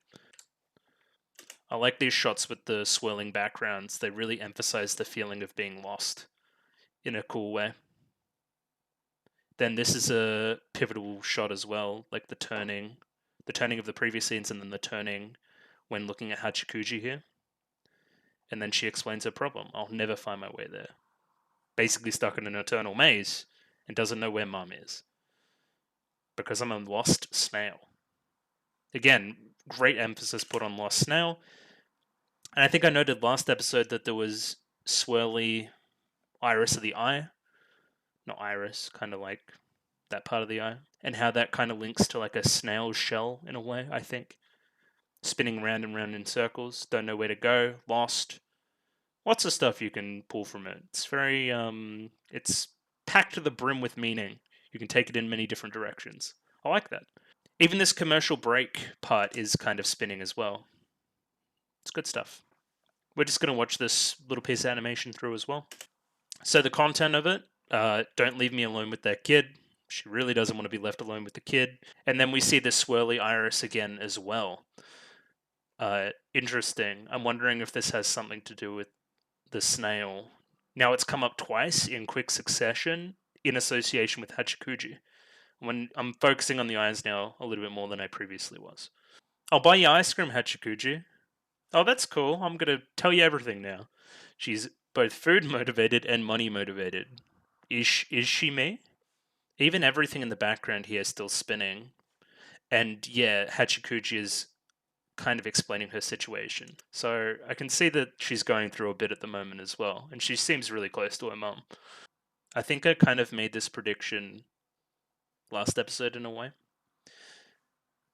I like these shots with the swirling backgrounds. They really emphasize the feeling of being lost in a cool way. Then this is a pivotal shot as well, like the turning of the previous scenes and then the turning when looking at Hachikuji here. And then she explains her problem. I'll never find my way there. Basically stuck in an eternal maze and doesn't know where mom is. Because I'm a lost snail. Again, great emphasis put on lost snail. And I think I noted last episode that there was swirly iris of the eye. Not iris, kind of like that part of the eye. And how that kind of links to like a snail's shell in a way, I think. Spinning round and round in circles, don't know where to go, lost. Lots of stuff you can pull from it. It's very, it's packed to the brim with meaning. You can take it in many different directions. I like that. Even this commercial break part is kind of spinning as well. It's good stuff. We're just going to watch this little piece of animation through as well. So the content of it, don't leave me alone with that kid. She really doesn't want to be left alone with the kid. And then we see this swirly iris again as well. Interesting. I'm wondering if this has something to do with the snail. Now it's come up twice in quick succession in association with Hachikuji. When I'm focusing on the eyes now a little bit more than I previously was. I'll buy you ice cream, Hachikuji. Oh, that's cool. I'm going to tell you everything now. She's both food motivated and money motivated. is she me? Even everything in the background here is still spinning. And yeah, Hachikuji is kind of explaining her situation. So I can see that she's going through a bit at the moment as well. And she seems really close to her mum. I think I kind of made this prediction last episode in a way.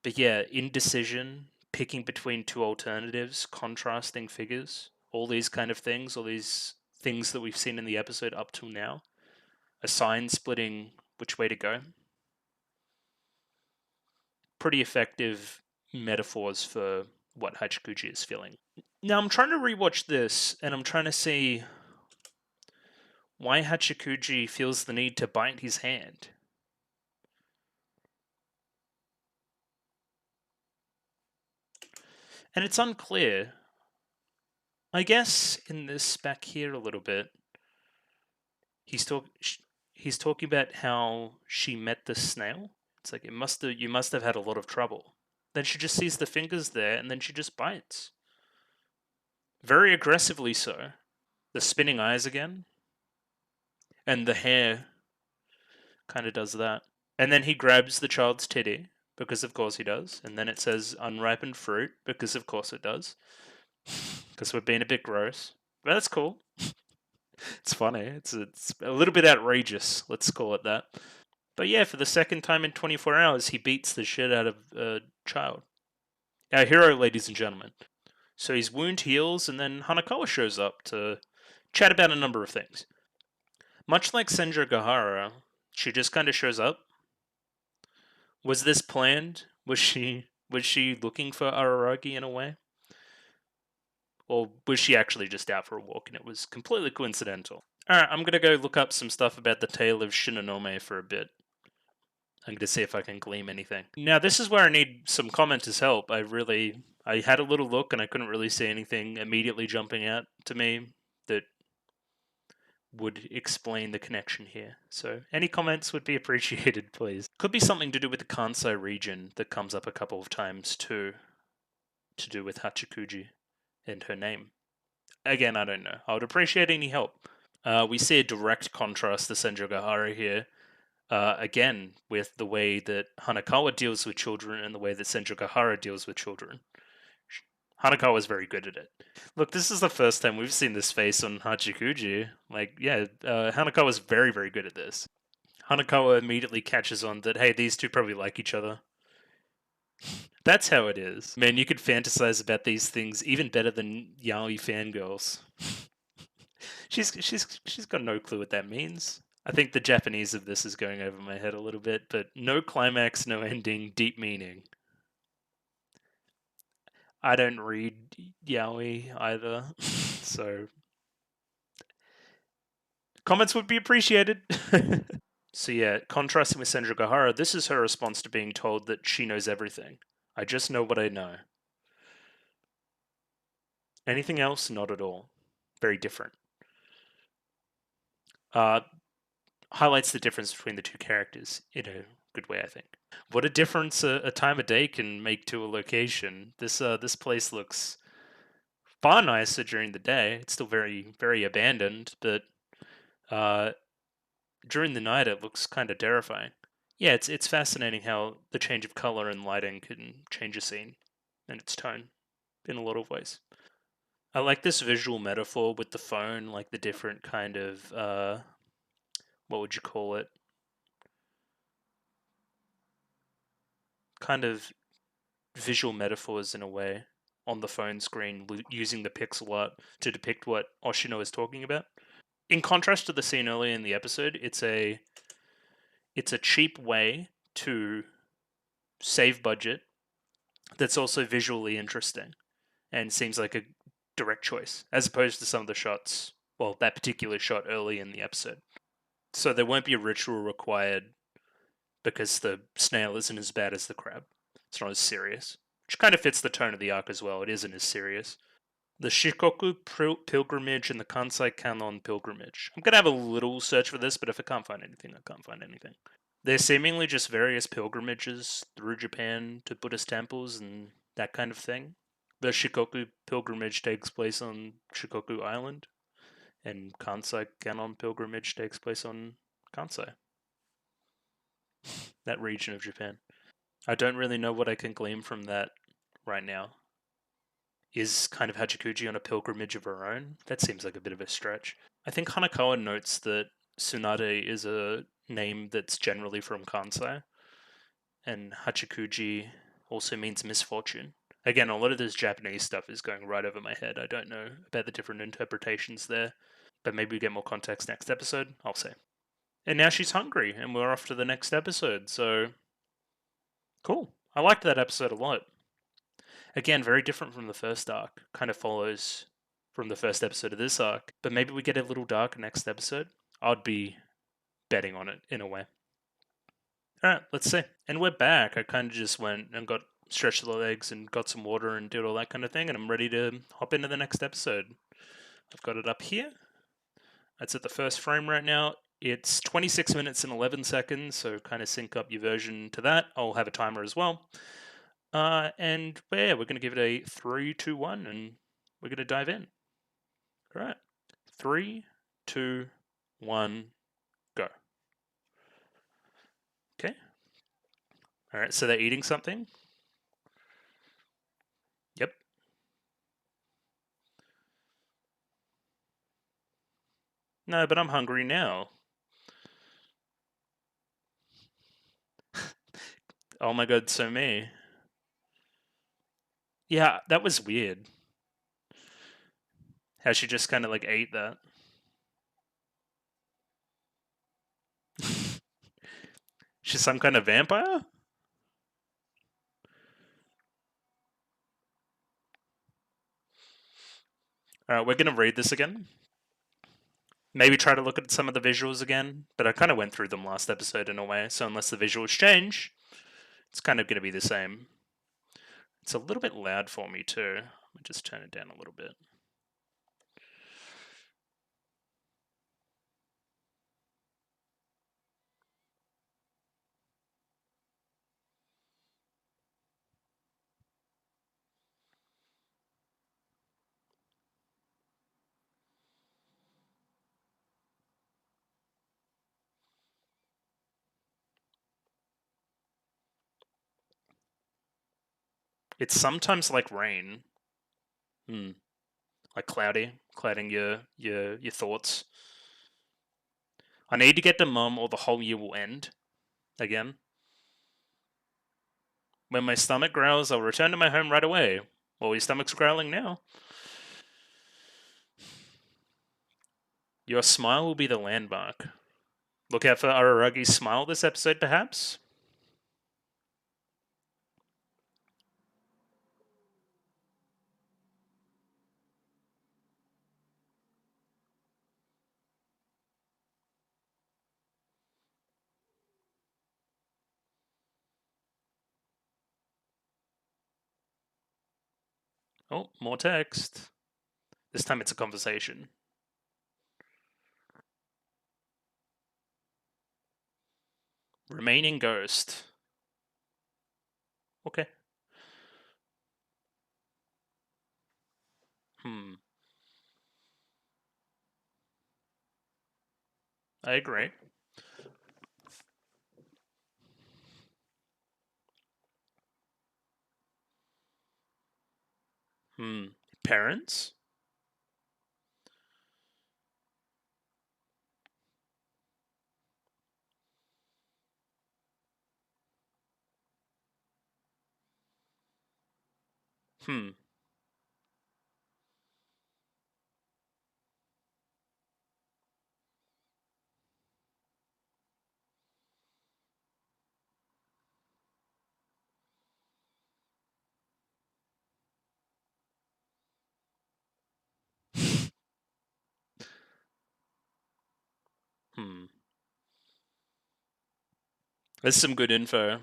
But yeah, indecision, picking between two alternatives, contrasting figures, all these kind of things, all these things that we've seen in the episode up till now. A sign splitting which way to go. Pretty effective metaphors for what Hachikuji is feeling. Now I'm trying to rewatch this and I'm trying to see why Hachikuji feels the need to bite his hand. And it's unclear. I guess in this back here a little bit, he's talking about how she met the snail. It's like you must have had a lot of trouble. Then she just sees the fingers there and then she just bites. Very aggressively so. The spinning eyes again. And the hair kind of does that. And then he grabs the child's titty, because of course he does. And then it says unripened fruit, because of course it does. Because we're being a bit gross. But that's cool. It's funny. It's a little bit outrageous, let's call it that. But yeah, for the second time in 24 hours, he beats the shit out of a child. Our hero, ladies and gentlemen. So his wound heals, and then Hanakawa shows up to chat about a number of things. Much like Senju Gahara, she just kind of shows up. Was this planned? Was she looking for Araragi in a way? Or was she actually just out for a walk and it was completely coincidental? Alright, I'm gonna go look up some stuff about the tale of Shinonome for a bit. I'm gonna see if I can glean anything. Now, this is where I need some commenters' help. I had a little look and I couldn't really see anything immediately jumping out to me that would explain the connection here. So any comments would be appreciated, please. Could be something to do with the Kansai region that comes up a couple of times too, to do with Hachikuji and her name. Again, I don't know. I would appreciate any help. We see a direct contrast to Senju Gahara here. Again, with the way that Hanakawa deals with children and the way that Senju Gahara deals with children. Hanakawa is very good at it. Look, this is the first time we've seen this face on Hachikuji. Like, yeah, Hanakawa is very, very good at this. Hanakawa immediately catches on that, hey, these two probably like each other. That's how it is. Man, you could fantasize about these things even better than yaoi fangirls. she's got no clue what that means. I think the Japanese of this is going over my head a little bit, but no climax, no ending, deep meaning. I don't read yaoi either, so comments would be appreciated. So yeah, contrasting with Senju Gahara, this is her response to being told that she knows everything. I just know what I know. Anything else? Not at all. Very different. Highlights the difference between the two characters in a good way, I think. What a difference a time of day can make to a location. This place looks far nicer during the day. It's still very, very abandoned, but during the night it looks kind of terrifying. Yeah, it's fascinating how the change of color and lighting can change a scene and its tone in a lot of ways. I like this visual metaphor with the phone, like the different kind of what would you call it? Kind of visual metaphors in a way on the phone screen using the pixel art to depict what Oshino is talking about. In contrast to the scene earlier in the episode, it's a cheap way to save budget that's also visually interesting and seems like a direct choice as opposed to some of the shots, well, that particular shot early in the episode. So there won't be a ritual required because the snail isn't as bad as the crab. It's not as serious, which kind of fits the tone of the arc as well. It isn't as serious. The Shikoku pilgrimage and the Kansai Canon pilgrimage. I'm going to have a little search for this, but if I can't find anything, I can't find anything. They're seemingly just various pilgrimages through Japan to Buddhist temples and that kind of thing. The Shikoku pilgrimage takes place on Shikoku Island, and Kansai Canon pilgrimage takes place on Kansai. That region of Japan. I don't really know what I can glean from that right now. Is kind of Hachikuji on a pilgrimage of her own? That seems like a bit of a stretch. I think Hanakawa notes that Tsunade is a name that's generally from Kansai, and Hachikuji also means misfortune. Again, a lot of this Japanese stuff is going right over my head. I don't know about the different interpretations there, but maybe we get more context next episode, I'll say. And now she's hungry, and we're off to the next episode, so cool. I liked that episode a lot. Again, very different from the first arc. Kind of follows from the first episode of this arc, but maybe we get a little darker next episode. I'd be betting on it in a way. Alright, let's see. And we're back. I kind of just went and got stretched the legs and got some water and did all that kind of thing, and I'm ready to hop into the next episode. I've got it up here. It's at the first frame right now. It's 26 minutes and 11 seconds, so kind of sync up your version to that. I'll have a timer as well. And yeah, we're going to give it a 3, 2, 1, and we're going to dive in. All right. 3, 2, 1, go. Okay. All right, so they're eating something. Yep. No, but I'm hungry now. Oh my god, so me. Yeah, that was weird. How she just kind of like ate that. She's some kind of vampire? Alright, we're going to read this again. Maybe try to look at some of the visuals again, but I kind of went through them last episode in a way, so unless the visuals change, it's kind of going to be the same. It's a little bit loud for me too. Let me just turn it down a little bit. It's sometimes like rain. Like clouding your thoughts. I need to get to Mum or the whole year will end. Again. When my stomach growls, I'll return to my home right away. Well, your stomach's growling now. Your smile will be the landmark. Look out for Araragi's smile this episode, perhaps? Oh, more text. This time it's a conversation. Remaining ghost. Okay. I agree. Parents? Hmm. Hmm. There's some good info.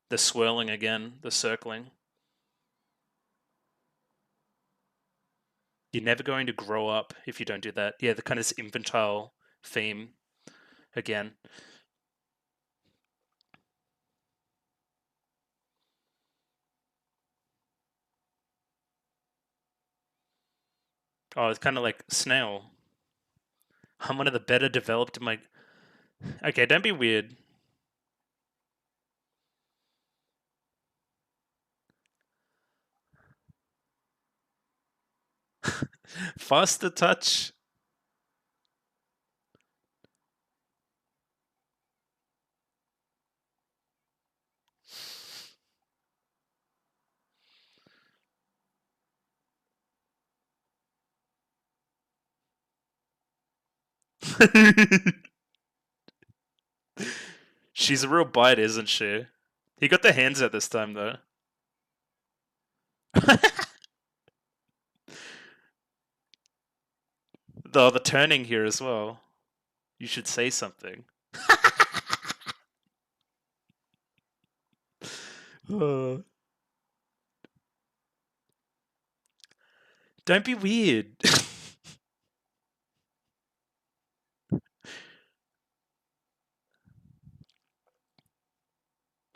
The swirling again, the circling. You're never going to grow up if you don't do that. Yeah, the kind of infantile theme again. Oh, it's kind of like Snail. I'm one of the better developed in my. Okay, don't be weird. Faster touch. She's a real bite, isn't she? He got the hands out this time, though. The turning here as well. You should say something. Don't be weird.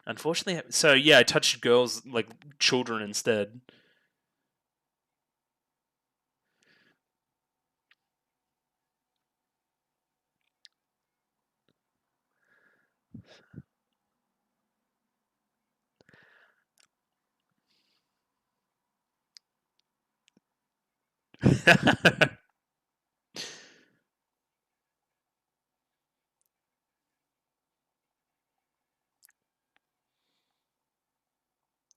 Unfortunately, so yeah, I touched girls like children instead.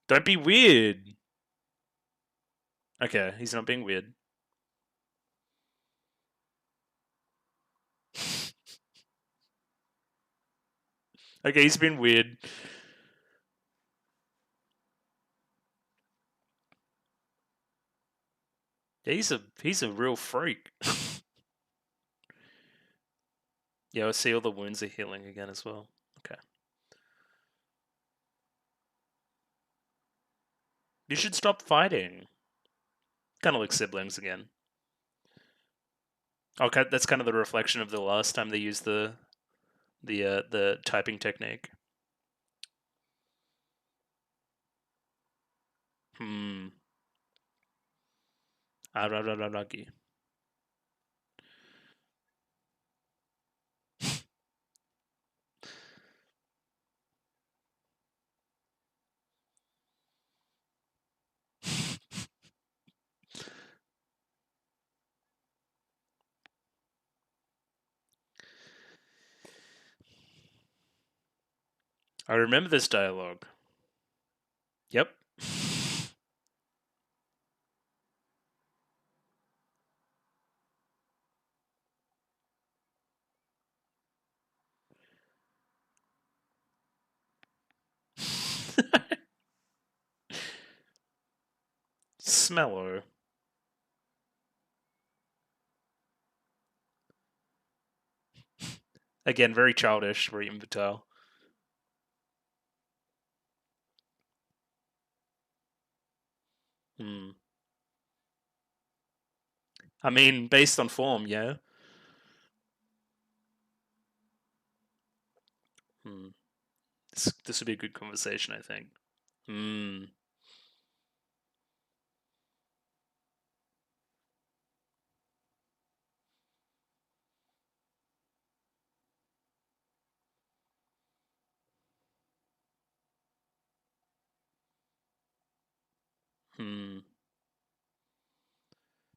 Don't be weird. Okay, he's not being weird. Okay, he's been weird. Yeah, he's a real freak. Yeah, I see all the wounds are healing again as well. Okay. You should stop fighting. Kind of like siblings again. Okay, that's kind of the reflection of the last time they used the typing technique. Hmm. Ararararagi. I remember this dialogue. Yep. Smello. Again, very childish, very infantile. Hmm. I mean, based on form, yeah. Hmm. This would be a good conversation, I think. Hmm. Hmm.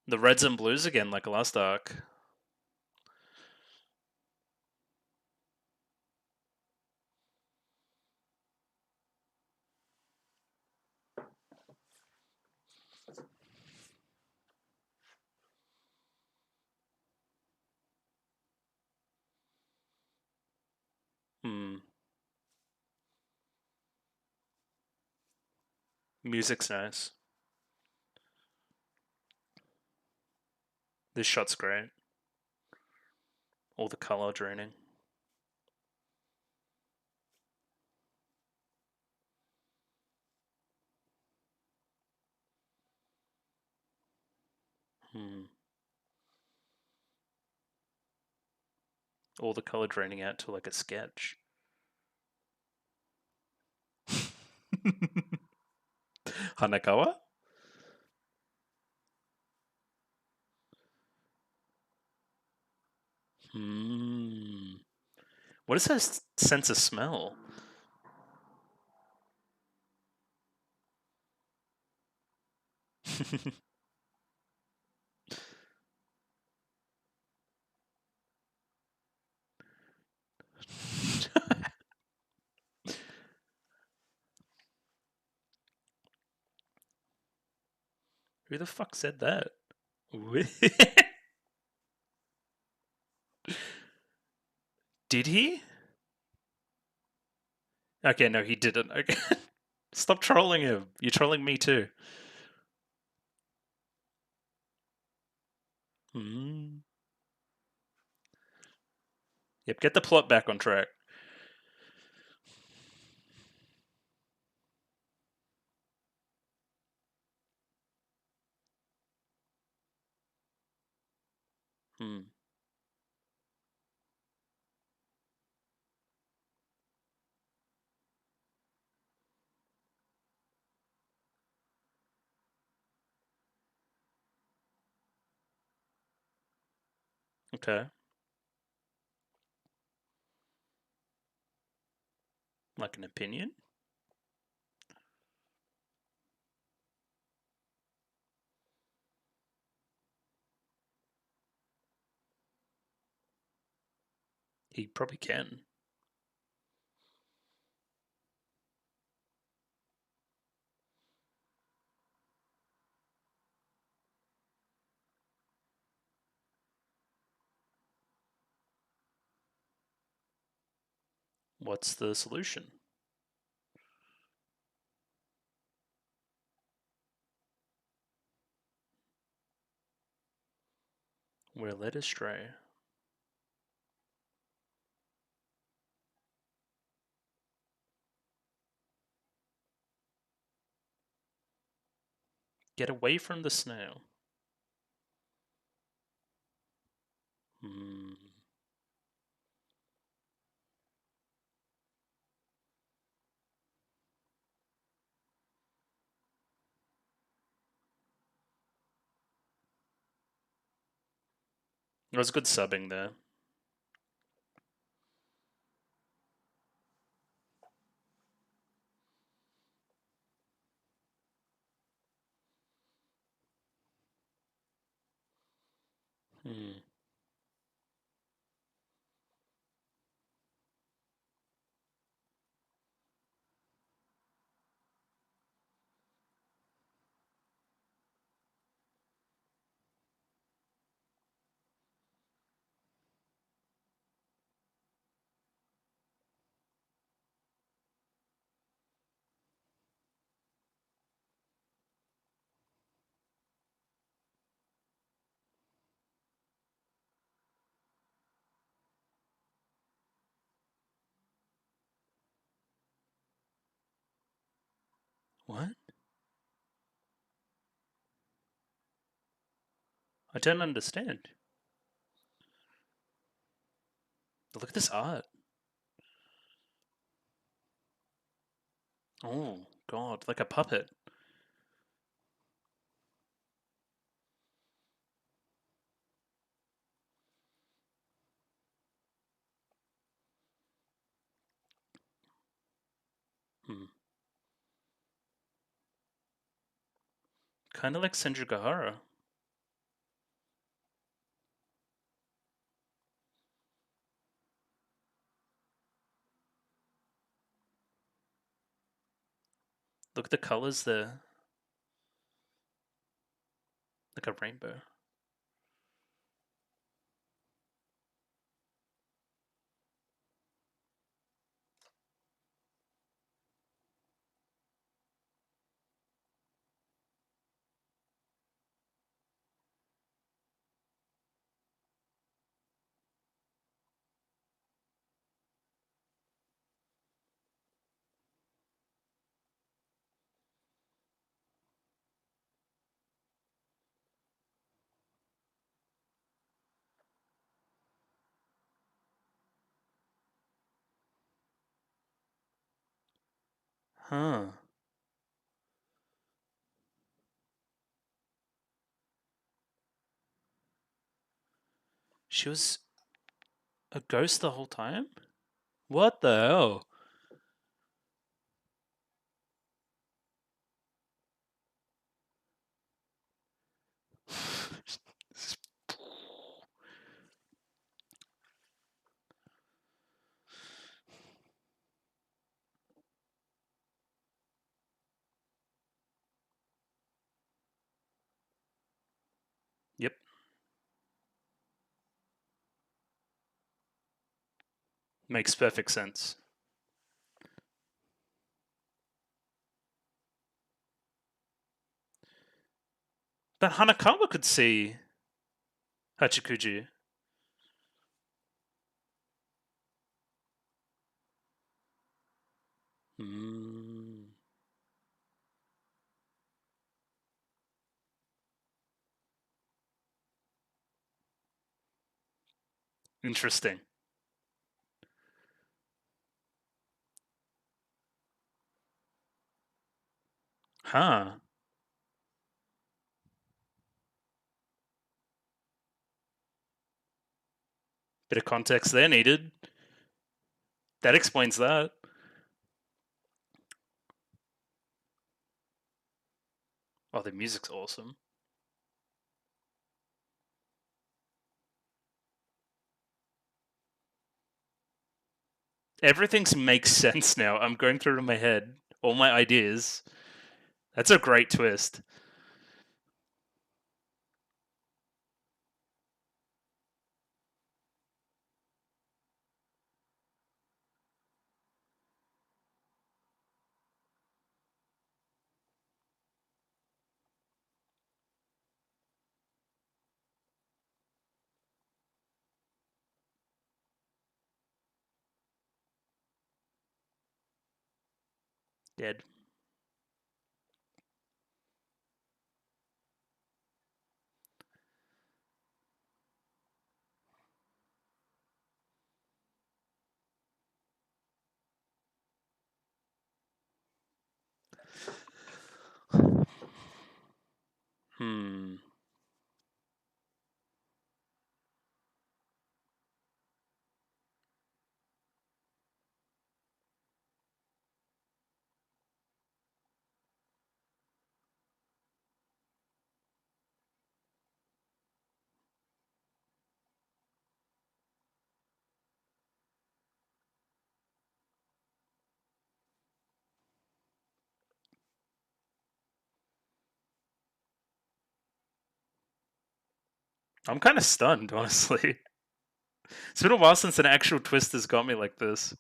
The reds and blues again, like last arc. Hmm. Music's nice. This shot's great. All the color draining. Hmm. All the color draining out to like a sketch. Hanakawa? What is her sense of smell? Who the fuck said that? Did he? Okay, no, he didn't. Okay. Stop trolling him. You're trolling me too. Hmm. Yep, get the plot back on track. Hmm. Okay. Like an opinion? He probably can. What's the solution? We're led astray. Get away from the snail. Hmm. It was good subbing there. Hmm. What? I don't understand. Look at this art. Oh, God, like a puppet. Hmm. Kind of like Senju. Look at the colors there. Like a rainbow. Huh. She was A ghost the whole time? What the hell? Yep. Makes perfect sense. But Hanakawa could see Hachikuji. Hmm. Interesting. Huh. Bit of context there needed. That explains that. Oh, the music's awesome. Everything makes sense now. I'm going through it in my head. All my ideas. That's a great twist. Dead. Hmm. I'm kind of stunned, honestly. It's been a while since an actual twist has got me like this.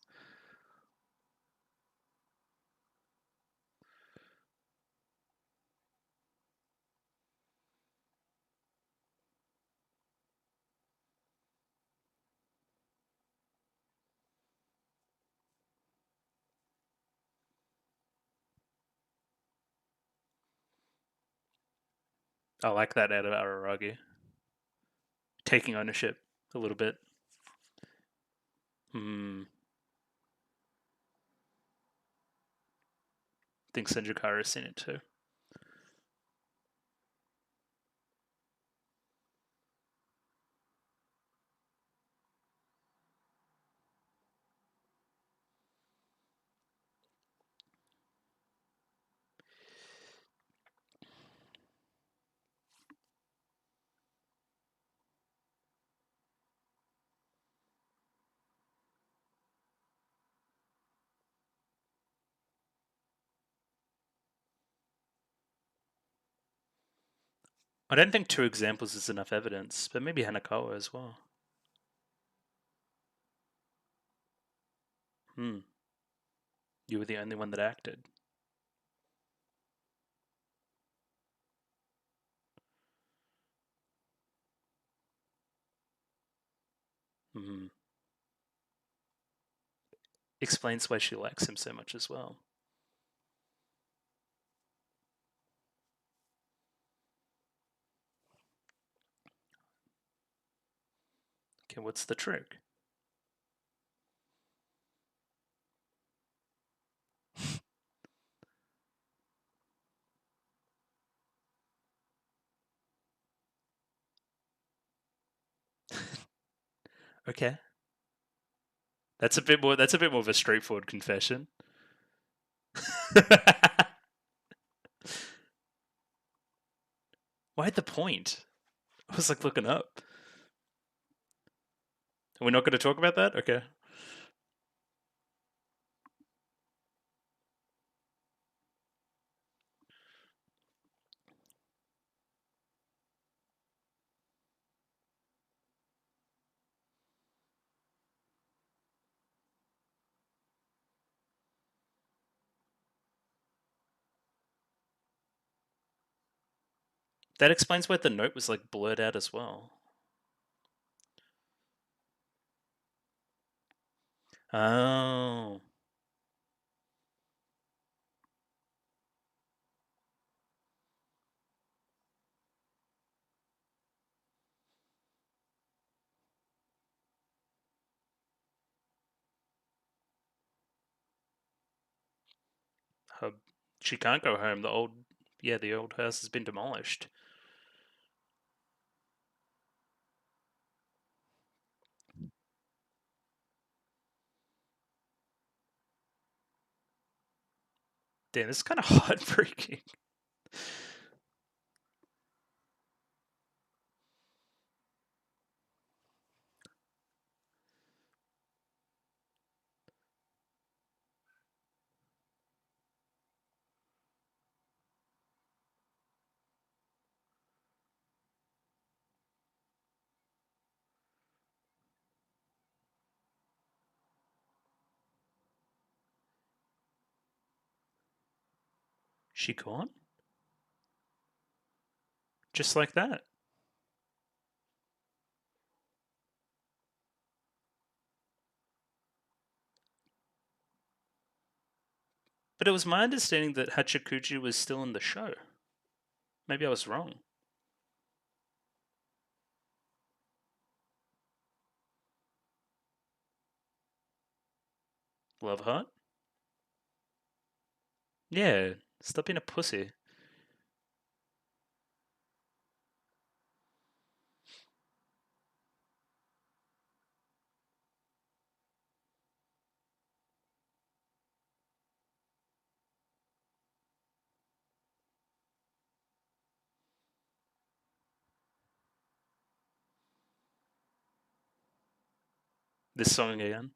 I like that out of Araragi. Taking ownership a little bit. Hmm. I think Senjukara has seen it too. I don't think two examples is enough evidence, but maybe Hanakawa as well. Hmm. You were the only one that acted. Hmm. Explains why she likes him so much as well. Okay, what's the trick? Okay. That's a bit more. That's a bit more of a straightforward confession. Why'd the point? I was like looking up. We're not going to talk about that? Okay. That explains why the note was like blurred out as well. Oh. Her, she can't go home. The old house has been demolished. Damn, this is kind of heartbreaking. She gone? Just like that. But it was my understanding that Hachikuji was still in the show. Maybe I was wrong. Love heart? Yeah, stop being a pussy. This song again.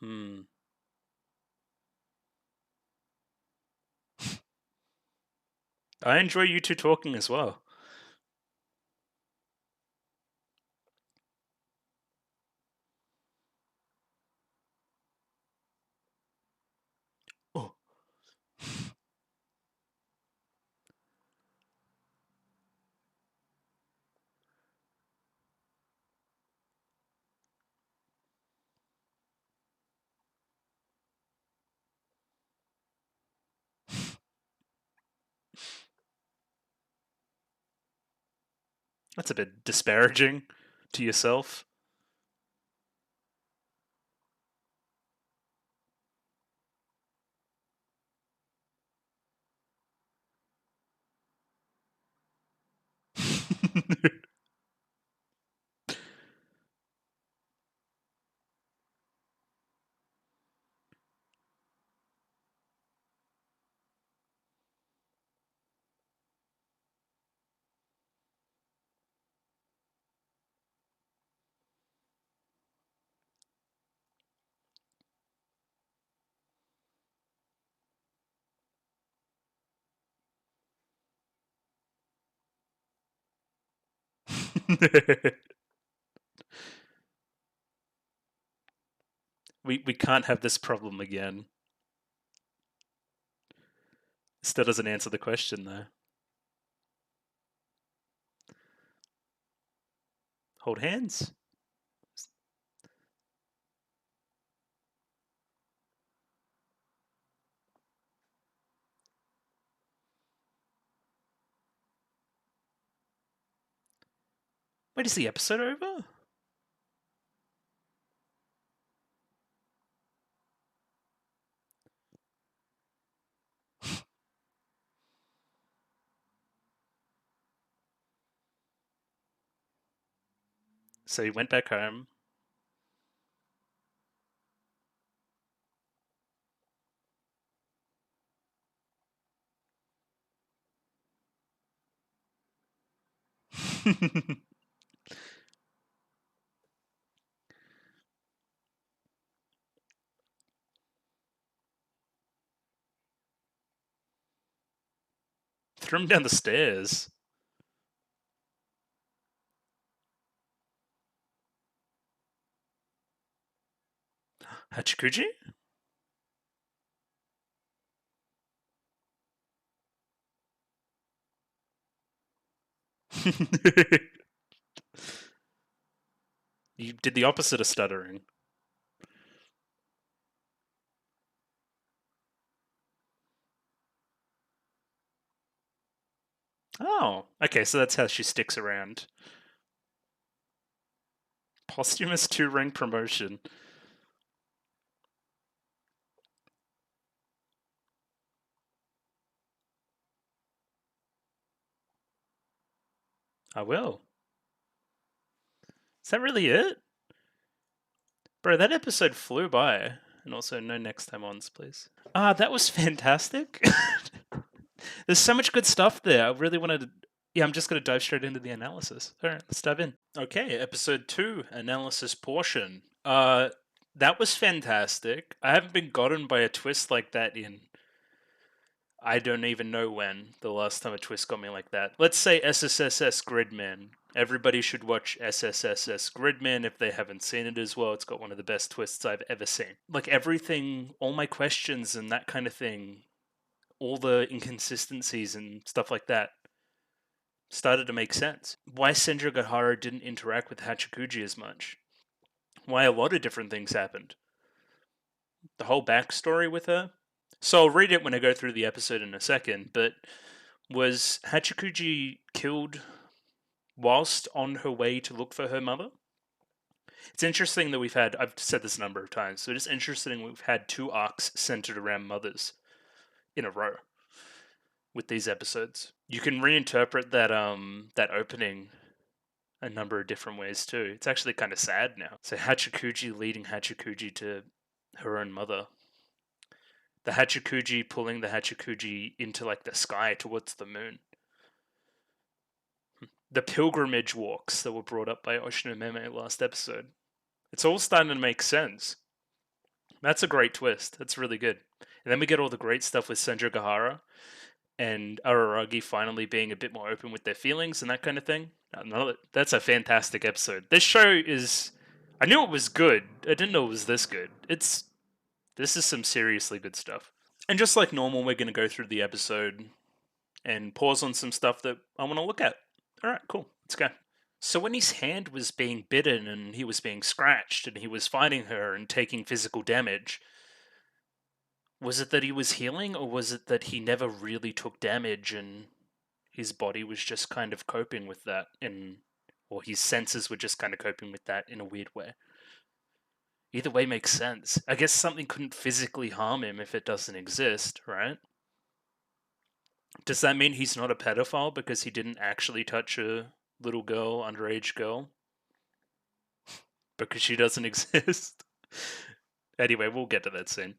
Hmm. I enjoy you two talking as well. Oh. That's a bit disparaging to yourself. We can't have this problem again. Still doesn't answer the question though. Hold hands. Wait, is the episode over? So he went back home. Threw him down the stairs. Hachikuji? You did the opposite of stuttering. Oh, okay, so that's how she sticks around. Posthumous 2 rank promotion. I will. Is that really it? Bro, that episode flew by. And also, no next time ons, please. Ah, that was fantastic. There's so much good stuff there. I really wanted to. Yeah, I'm just going to dive straight into the analysis. All right, let's dive in. Okay, episode 2, analysis portion. That was fantastic. I haven't been gotten by a twist like that in. I don't even know when the last time a twist got me like that. Let's say SSSS Gridman. Everybody should watch SSSS Gridman if they haven't seen it as well. It's got one of the best twists I've ever seen. Like everything, all my questions and that kind of thing, all the inconsistencies and stuff like that started to make sense. Why Senju Gahara didn't interact with Hachikuji as much. Why a lot of different things happened. The whole backstory with her. So I'll read it when I go through the episode in a second, but was Hachikuji killed whilst on her way to look for her mother? It's interesting that I've said this a number of times, so it's interesting we've had 2 arcs centered around mothers in a row with these episodes. You can reinterpret that opening a number of different ways too. It's actually kind of sad now. So Hachikuji leading Hachikuji to her own mother. The Hachikuji pulling the Hachikuji into like the sky towards the moon. The pilgrimage walks that were brought up by Oshinomeme last episode. It's all starting to make sense. That's a great twist. That's really good. And then we get all the great stuff with Senju Gahara and Araragi finally being a bit more open with their feelings and that kind of thing. That's a fantastic episode. This show is. I knew it was good. I didn't know it was this good. This is some seriously good stuff. And just like normal, we're going to go through the episode and pause on some stuff that I want to look at. All right, cool. Let's go. So when his hand was being bitten and he was being scratched and he was fighting her and taking physical damage, was it that he was healing or was it that he never really took damage and his body was just kind of coping with that or his senses were just kind of coping with that in a weird way? Either way makes sense. I guess something couldn't physically harm him if it doesn't exist, right? Does that mean he's not a pedophile because he didn't actually touch a little girl, underage girl? Because she doesn't exist? Anyway, we'll get to that soon.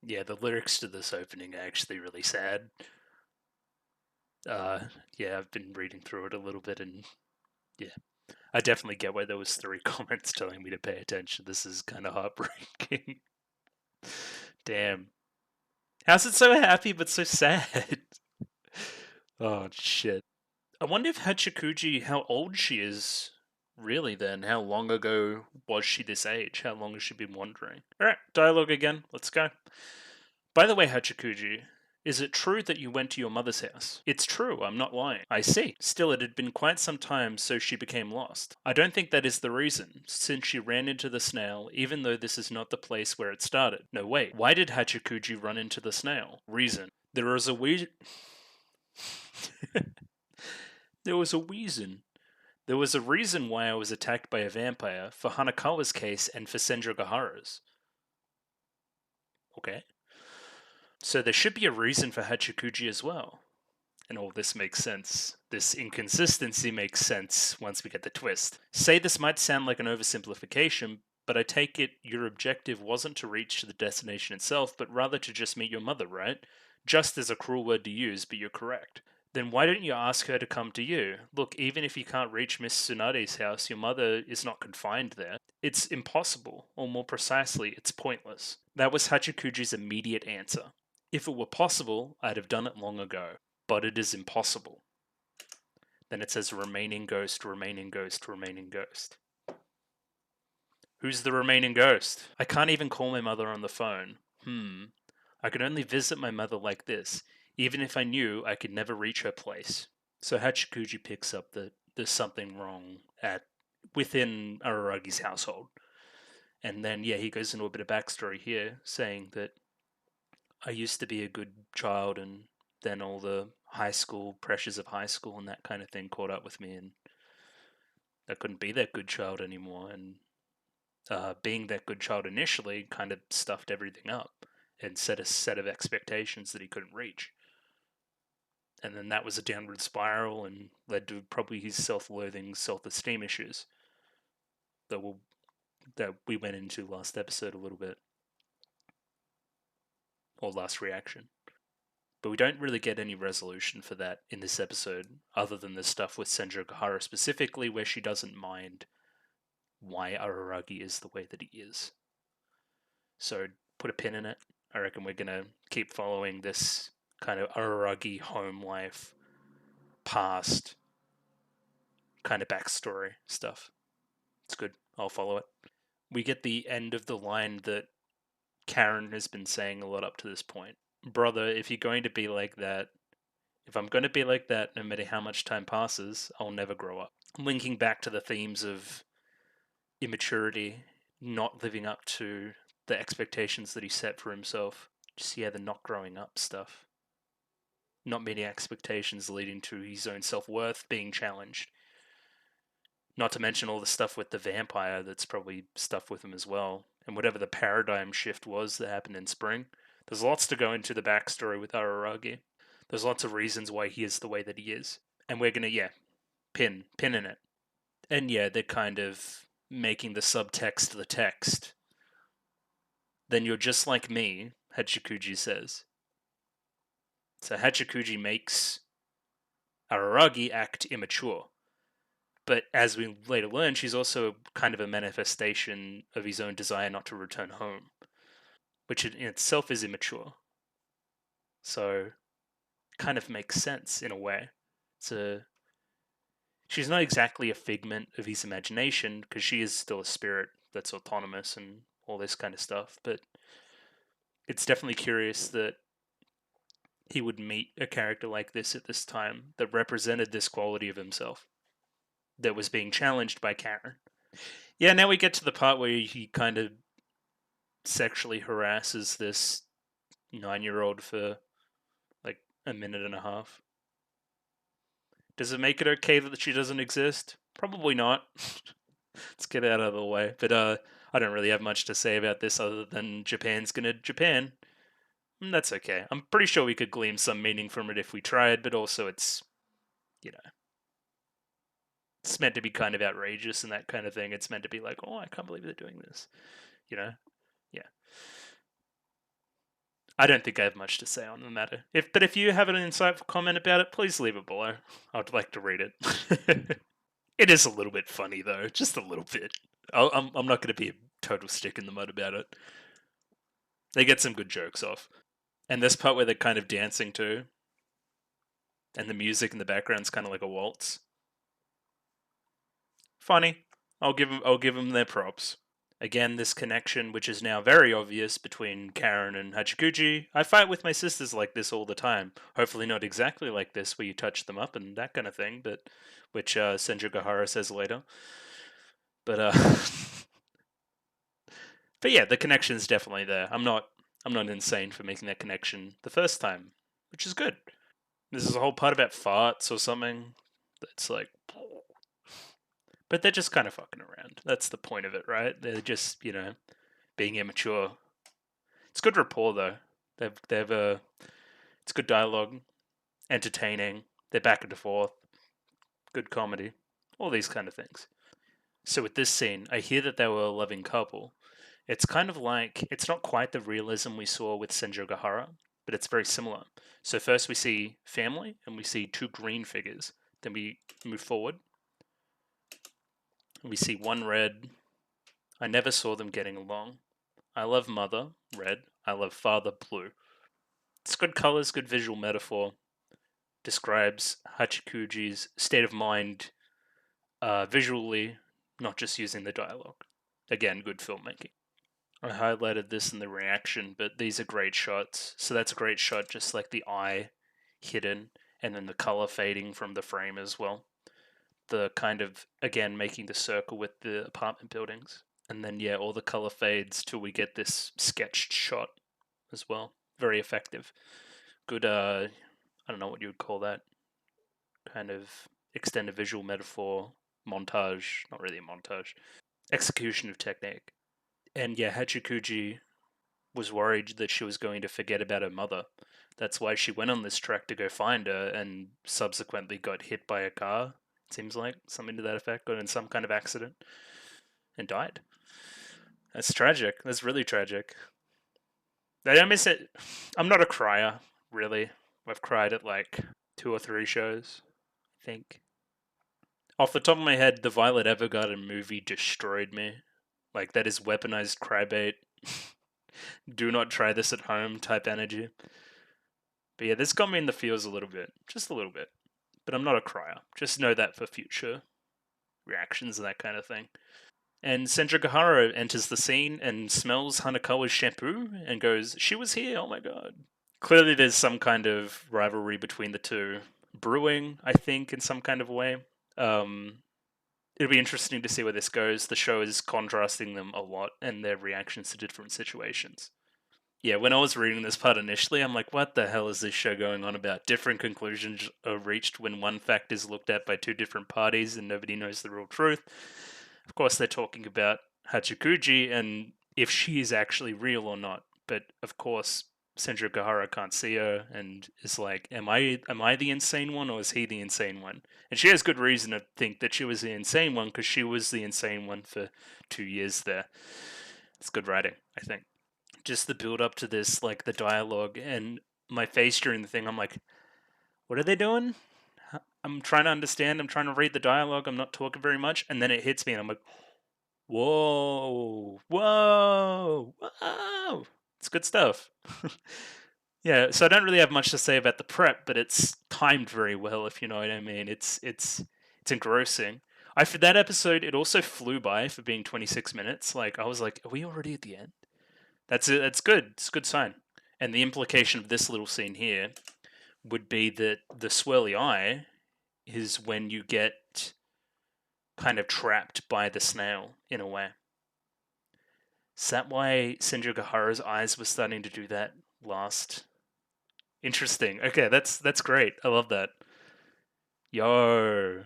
Yeah, the lyrics to this opening are actually really sad. Yeah, I've been reading through it a little bit and yeah. I definitely get why there was 3 comments telling me to pay attention. This is kind of heartbreaking. Damn. How's it so happy but so sad? Oh, shit. I wonder if Hachikuji, how old she is, really then. How long ago was she this age? How long has she been wandering? Alright, dialogue again. Let's go. By the way, Hachikuji, is it true that you went to your mother's house? It's true, I'm not lying. I see. Still, it had been quite some time, so she became lost. I don't think that is the reason, since she ran into the snail, even though this is not the place where it started. No, wait. Why did Hachikuji run into the snail? Reason. There was a reason. There was a reason why I was attacked by a vampire for Hanakawa's case and for Senjougahara's. Okay. So there should be a reason for Hachikuji as well. And all this makes sense. This inconsistency makes sense once we get the twist. Say this might sound like an oversimplification, but I take it your objective wasn't to reach the destination itself, but rather to just meet your mother, right? Just is a cruel word to use, but you're correct. Then why don't you ask her to come to you? Look, even if you can't reach Miss Tsunade's house, your mother is not confined there. It's impossible, or more precisely, it's pointless. That was Hachikuji's immediate answer. If it were possible, I'd have done it long ago, but it is impossible. Then it says remaining ghost, remaining ghost, remaining ghost. Who's the remaining ghost? I can't even call my mother on the phone. I can only visit my mother like this, even if I knew I could never reach her place. So Hachikuji picks up that there's something wrong within Araragi's household. And then, yeah, he goes into a bit of backstory here, saying that I used to be a good child, and then all the high school pressures of high school and that kind of thing caught up with me, and I couldn't be that good child anymore. And being that good child initially kind of stuffed everything up and set a set of expectations that he couldn't reach. And then that was a downward spiral and led to probably his self-loathing, self-esteem issues that we went into last episode a little bit, or last reaction. But we don't really get any resolution for that in this episode, other than the stuff with Senjougahara specifically, where she doesn't mind why Araragi is the way that he is. So put a pin in it. I reckon we're gonna keep following this kind of Araragi home life, past kind of backstory stuff. It's good. I'll follow it. We get the end of the line that Karen has been saying a lot up to this point. Brother, if you're going to be like that, if I'm going to be like that, no matter how much time passes, I'll never grow up. Linking back to the themes of immaturity, not living up to the expectations that he set for himself. Just, yeah, the not growing up stuff. Not meeting expectations leading to his own self-worth being challenged. Not to mention all the stuff with the vampire that's probably stuff with him as well. And whatever the paradigm shift was that happened in spring. There's lots to go into the backstory with Araragi. There's lots of reasons why he is the way that he is. And we're gonna, yeah, pin in it. And yeah, they're kind of making the subtext the text. Then you're just like me, Hachikuji says. So Hachikuji makes Araragi act immature. But as we later learn, she's also kind of a manifestation of his own desire not to return home, which in itself is immature. So kind of makes sense in a way. She's not exactly a figment of his imagination, because she is still a spirit that's autonomous and all this kind of stuff, but it's definitely curious that he would meet a character like this at this time that represented this quality of himself that was being challenged by Karen. Yeah, now we get to the part where he kind of sexually harasses this 9-year-old for like a minute and a half. Does it make it okay that she doesn't exist? Probably not. Let's get out of the way. But I don't really have much to say about this other than Japan's gonna Japan. That's okay. I'm pretty sure we could glean some meaning from it if we tried, but also it's, you know, it's meant to be kind of outrageous and that kind of thing. It's meant to be like, oh, I can't believe they're doing this. You know? Yeah. I don't think I have much to say on the matter. But if you have an insightful comment about it, please leave it below. I'd like to read it. It is a little bit funny though, just a little bit. I'm not going to be a total stick in the mud about it. They get some good jokes off, and this part where they're kind of dancing too, and the music in the background's kind of like a waltz. Funny. I'll give them their props. Again, this connection, which is now very obvious between Karen and Hachikuji. I fight with my sisters like this all the time. Hopefully not exactly like this, where you touch them up and that kind of thing, but which Senjougahara says later. But but yeah, the connection is definitely there. I'm not insane for making that connection the first time, which is good. This is a whole part about farts or something. That's like, But they're just kind of fucking around. That's the point of it, right? They're just, being immature. It's good rapport though. They've it's good dialogue, entertaining. They're back and forth, good comedy, all these kind of things. So with this scene, I hear that they were a loving couple. It's kind of like it's not quite the realism we saw with Senjo Gahara, but it's very similar. So first we see family and we see two green figures. Then we move forward and we see one red. I never saw them getting along. I love mother, red. I love father, blue. It's good colors, good visual metaphor. Describes Hachikuji's state of mind visually, not just using the dialogue. Again, good filmmaking. I highlighted this in the reaction, but these are great shots. So that's a great shot, just like the eye hidden, and then the color fading from the frame as well. The kind of, again, making the circle with the apartment buildings. And then, yeah, all the color fades till we get this sketched shot as well. Very effective. Good, I don't know what you would call that. Kind of extended visual metaphor, montage, not really a montage, execution of technique. And yeah, Hachikuji was worried that she was going to forget about her mother. That's why she went on this trek to go find her and subsequently got hit by a car. It seems like something to that effect, got in some kind of accident and died. That's tragic. That's really tragic. I don't miss it. I'm not a crier, really. I've cried at like 2 or 3 shows, I think. Off the top of my head, the Violet Evergarden movie destroyed me. Like, that is weaponized crybait. Do not try this at home type energy. But yeah, this got me in the feels a little bit. Just a little bit. But I'm not a crier. Just know that for future reactions and that kind of thing. And Senju Gahara enters the scene and smells Hanakawa's shampoo and goes, "She was here, oh my god." Clearly there's some kind of rivalry between the two brewing, I think, in some kind of way. It'll be interesting to see where this goes. The show is contrasting them a lot and their reactions to different situations. Yeah, when I was reading this part initially, I'm like, what the hell is this show going on about? Different conclusions are reached when one fact is looked at by two different parties and nobody knows the real truth. Of course, they're talking about Hachikuji and if she is actually real or not. But of course, Senju Gahara can't see her and is like, am I the insane one or is he the insane one? And she has good reason to think that she was the insane one because she was the insane one for 2 years there. It's good writing, I think. Just the build up to this, like the dialogue and my face during the thing, I'm like, what are they doing? I'm trying to understand. I'm trying to read the dialogue. I'm not talking very much. And then it hits me and I'm like, whoa, whoa, whoa. It's good stuff. Yeah, so I don't really have much to say about the prep, but it's timed very well, if you know what I mean. It's engrossing. For that episode, it also flew by for being 26 minutes. Like I was like, are we already at the end? That's it. That's good. It's a good sign. And the implication of this little scene here would be that the swirly eye is when you get kind of trapped by the snail in a way. Is that why Senju Gahara's eyes were starting to do that last? Interesting. Okay, that's great. I love that. Yo.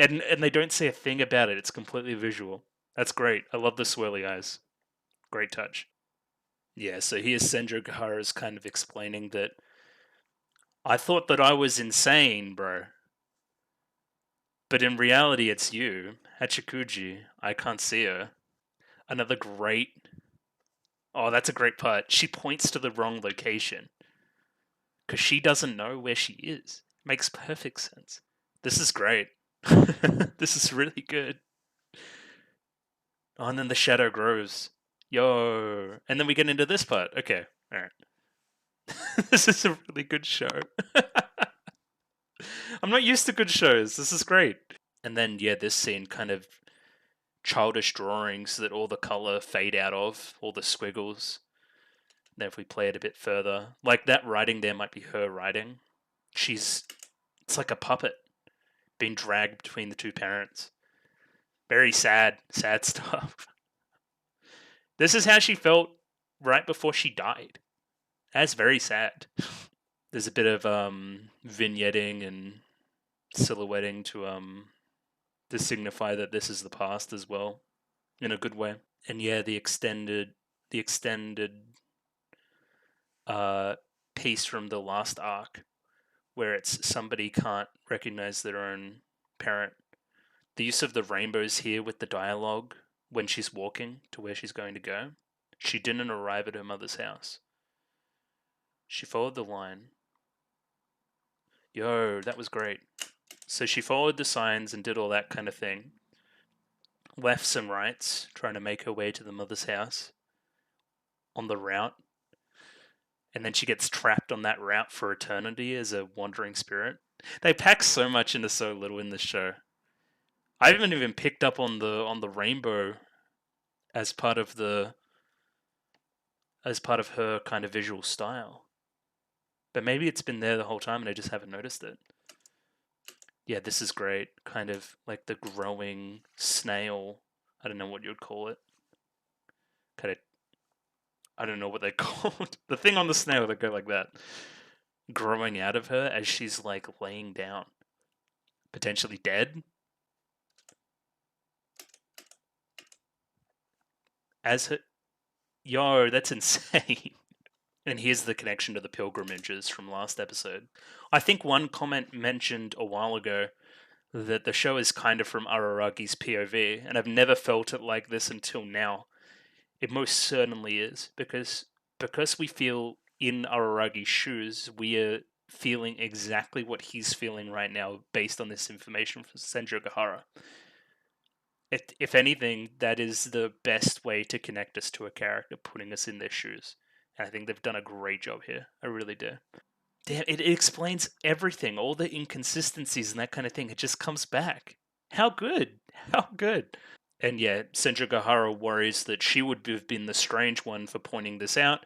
And they don't say a thing about it. It's completely visual. That's great. I love the swirly eyes. Great touch. Yeah, so here's Senju Gahara's kind of explaining that I thought that I was insane, bro. But in reality, it's you, Hachikuji. I can't see her. Another great. Oh, that's a great part. She points to the wrong location because she doesn't know where she is. Makes perfect sense. This is great. This is really good. Oh, and then the shadow grows. Yo. And then we get into this part. Okay. All right. This is a really good show. I'm not used to good shows. This is great. And then, yeah, this scene kind of childish drawings that all the color fade out of, all the squiggles. Then if we play it a bit further, like that writing there might be her writing. It's like a puppet being dragged between the two parents. Very sad stuff. This is how she felt right before she died. That's very sad. There's a bit of vignetting and silhouetting to to signify that this is the past as well, in a good way. And yeah, the extended uh, piece from the last arc where it's somebody can't recognize their own parent. The use of the rainbows here with the dialogue when she's walking to where she's going to go. She didn't arrive at her mother's house. She followed the line. Yo, that was great. So she followed the signs and did all that kind of thing. Lefts and rights, trying to make her way to the mother's house on the route. And then she gets trapped on that route for eternity as a wandering spirit. They pack so much into so little in this show. I haven't even picked up on the rainbow as part of her kind of visual style. But maybe it's been there the whole time and I just haven't noticed it. Yeah, this is great. Kind of like the growing snail. I don't know what you would call it. Kind of, I don't know what they called. The thing on the snail that go like that. Growing out of her as she's like laying down. Potentially dead. As her. Yo, that's insane. And here's the connection to the pilgrimages from last episode. I think one comment mentioned a while ago that the show is kind of from Araragi's POV, and I've never felt it like this until now. It most certainly is, because we feel in Araragi's shoes, we are feeling exactly what he's feeling right now based on this information from Senjo Gahara. If anything, that is the best way to connect us to a character, putting us in their shoes. And I think they've done a great job here. I really do. Damn, it explains everything, all the inconsistencies and that kind of thing. It just comes back. How good? How good? And yeah, Senju Gahara worries that she would have been the strange one for pointing this out.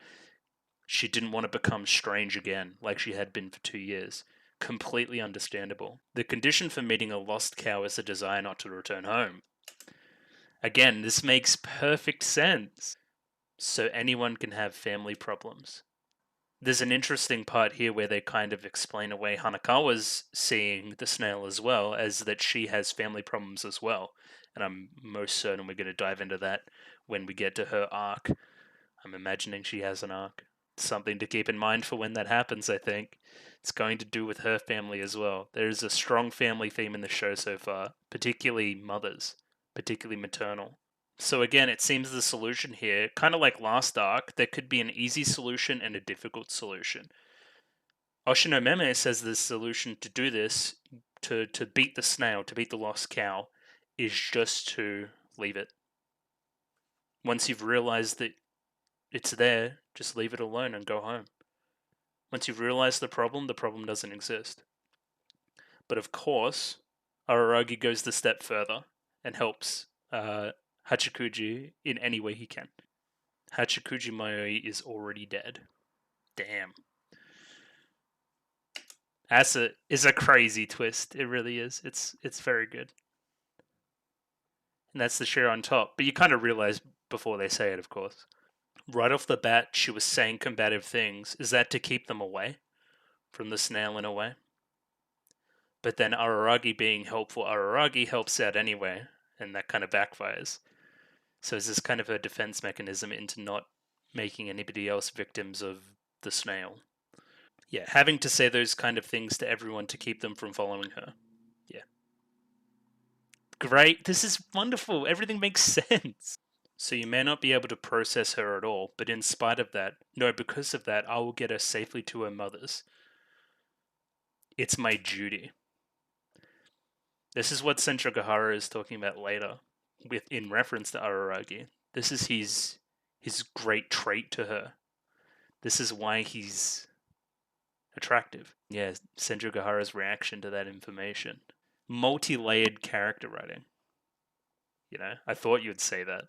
She didn't want to become strange again, like she had been for 2 years. Completely understandable. The condition for meeting a lost cow is a desire not to return home. Again, this makes perfect sense. So anyone can have family problems. There's an interesting part here where they kind of explain away Hanakawa's seeing the snail as well, as that she has family problems as well. And I'm most certain we're going to dive into that when we get to her arc. I'm imagining she has an arc. Something to keep in mind for when that happens, I think. It's going to do with her family as well. There's a strong family theme in the show so far, particularly mothers, particularly maternal. So again, it seems the solution here, kind of like last arc, there could be an easy solution and a difficult solution. Oshinomeme says the solution to do this, to beat the snail, to beat the lost cow, is just to leave it. Once you've realized that it's there, just leave it alone and go home. Once you've realized the problem doesn't exist. But of course, Araragi goes the step further and helps Hachikuji in any way he can. Hachikuji Mayoi is already dead. Damn. Asa is a crazy twist. It really is. It's very good. And that's the share on top. But you kind of realize before they say it, of course. Right off the bat, she was saying combative things. Is that to keep them away from the snail in a way? But then Araragi being helpful, Araragi helps out anyway, and that kind of backfires. So is this kind of a defense mechanism into not making anybody else victims of the snail? Yeah, having to say those kind of things to everyone to keep them from following her. Yeah. Great. This is wonderful. Everything makes sense. So you may not be able to process her at all, but in spite of that, no, because of that, I will get her safely to her mother's. It's my duty. This is what Sentra Gahara is talking about later, with in reference to Araragi. This is his great trait to her. This is why he's attractive. Yeah, Senju Gahara's reaction to that information. Multi-layered character writing. You know, I thought you'd say that.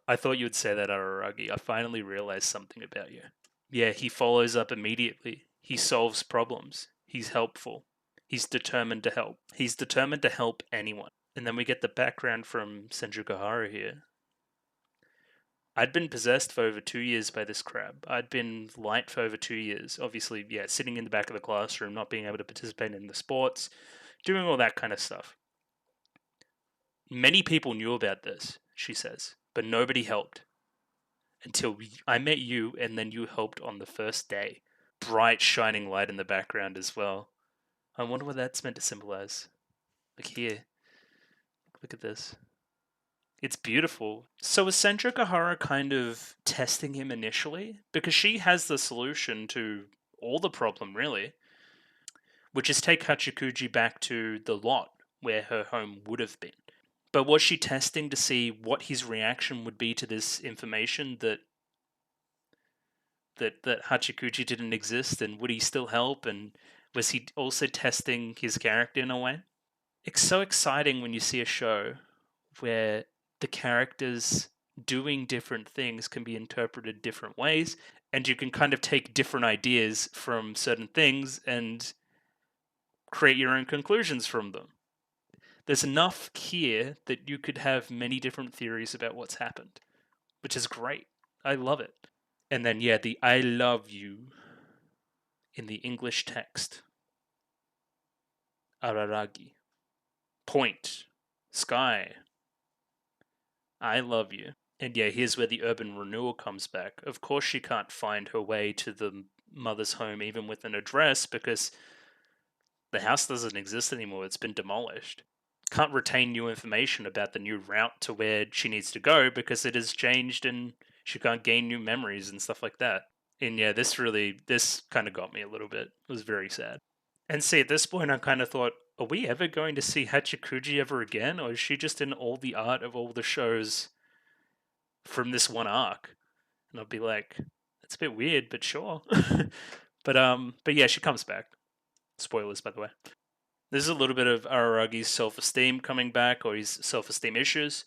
I thought you'd say that, Araragi. I finally realized something about you. Yeah, he follows up immediately. He solves problems. He's helpful. He's determined to help. He's determined to help anyone. And then we get the background from Senju Gahara here. I'd been possessed for over 2 years by this crab. I'd been light for over 2 years. Obviously, yeah, sitting in the back of the classroom, not being able to participate in the sports, doing all that kind of stuff. Many people knew about this, she says, but nobody helped until I met you, and then you helped on the first day. Bright, shining light in the background as well. I wonder what that's meant to symbolize. Like here, look at this. It's beautiful. So is Senju Gahara kind of testing him initially? Because she has the solution to all the problem, really, which is take Hachikuji back to the lot where her home would have been. But was she testing to see what his reaction would be to this information that Hachikuji didn't exist, and would he still help? And was he also testing his character in a way? It's so exciting when you see a show where the characters doing different things can be interpreted different ways, and you can kind of take different ideas from certain things and create your own conclusions from them. There's enough here that you could have many different theories about what's happened, which is great. I love it. And then, yeah, the I love you in the English text. Araragi. Point. Sky. I love you. And yeah, here's where the urban renewal comes back. Of course, she can't find her way to the mother's home even with an address because the house doesn't exist anymore. It's been demolished. Can't retain new information about the new route to where she needs to go because it has changed and she can't gain new memories and stuff like that. And yeah, this kind of got me a little bit. It was very sad. And see, at this point, I kind of thought, are we ever going to see Hachikuji ever again, or is she just in all the art of all the shows from this one arc? And I'll be like, that's a bit weird, but sure. but yeah, she comes back. Spoilers, by the way. There's a little bit of Araragi's self-esteem coming back, or his self-esteem issues.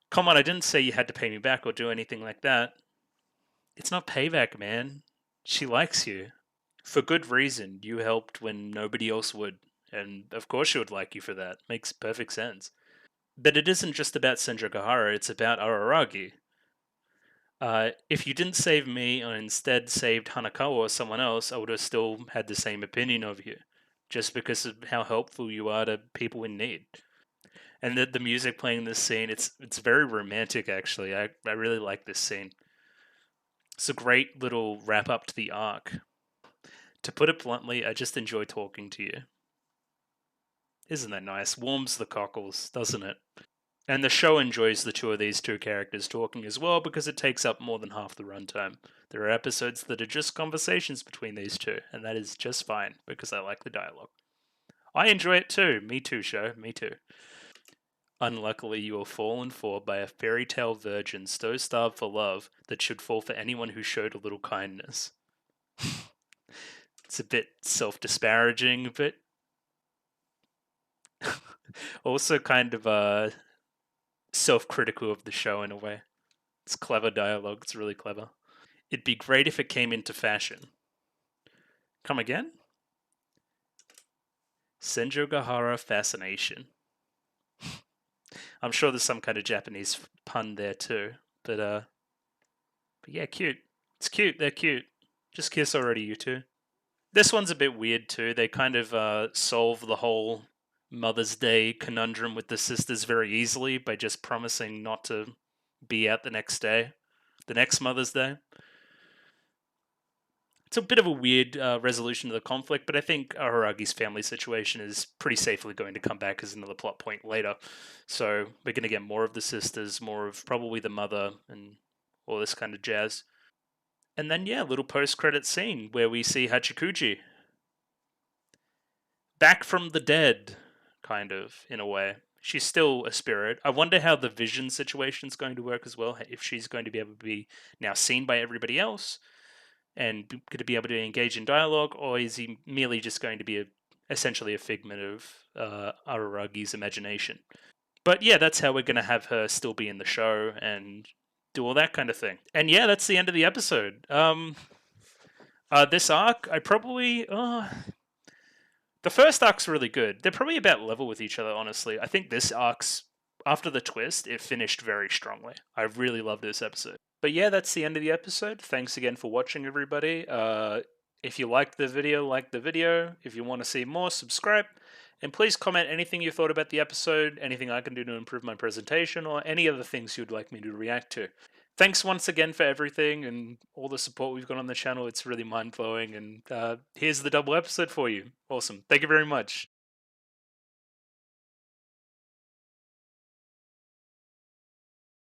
Come on, I didn't say you had to pay me back or do anything like that. It's not payback, man. She likes you. For good reason. You helped when nobody else would. And of course she would like you for that. Makes perfect sense. But it isn't just about Senju Gahara, it's about Araragi. If you didn't save me and instead saved Hanakawa or someone else, I would have still had the same opinion of you. Just because of how helpful you are to people in need. And the music playing in this scene, it's very romantic actually. I really like this scene. It's a great little wrap up to the arc. To put it bluntly, I just enjoy talking to you. Isn't that nice? Warms the cockles, doesn't it? And the show enjoys the these two characters talking as well because it takes up more than half the runtime. There are episodes that are just conversations between these two, and that is just fine because I like the dialogue. I enjoy it too. Me too, show. Me too. Unluckily, you are fallen for by a fairy tale virgin so starved for love that should fall for anyone who showed a little kindness. It's a bit self disparaging, but also kind of self critical of the show in a way. It's clever dialogue, it's really clever. It'd be great if it came into fashion. Come again? Senjo Gahara fascination. I'm sure there's some kind of Japanese pun there too, but yeah, cute. It's cute. They're cute. Just kiss already, you two. This one's a bit weird too. They kind of solve the whole Mother's Day conundrum with the sisters very easily by just promising not to be out the next day, the next Mother's Day. It's a bit of a weird resolution to the conflict, but I think Araragi's family situation is pretty safely going to come back as another plot point later. So we're going to get more of the sisters, more of probably the mother, and all this kind of jazz. And then, yeah, little post-credit scene where we see Hachikuji back from the dead, kind of, in a way. She's still a spirit. I wonder how the vision situation's going to work as well, if she's going to be able to be now seen by everybody else and going to be able to engage in dialogue, or is he merely just going to be essentially a figment of Araragi's imagination? But yeah, that's how we're going to have her still be in the show and do all that kind of thing. And yeah, that's the end of the episode. This arc, I probably the first arc's really good. They're probably about level with each other, honestly. I think this arc's after the twist, it finished very strongly. I really loved this episode. But yeah, that's the end of the episode. Thanks again for watching, everybody. If you liked the video, like the video. If you want to see more, subscribe. And please comment anything you thought about the episode, anything I can do to improve my presentation, or any other things you'd like me to react to. Thanks once again for everything and all the support we've got on the channel. It's really mind blowing. And here's the double episode for you. Awesome. Thank you very much.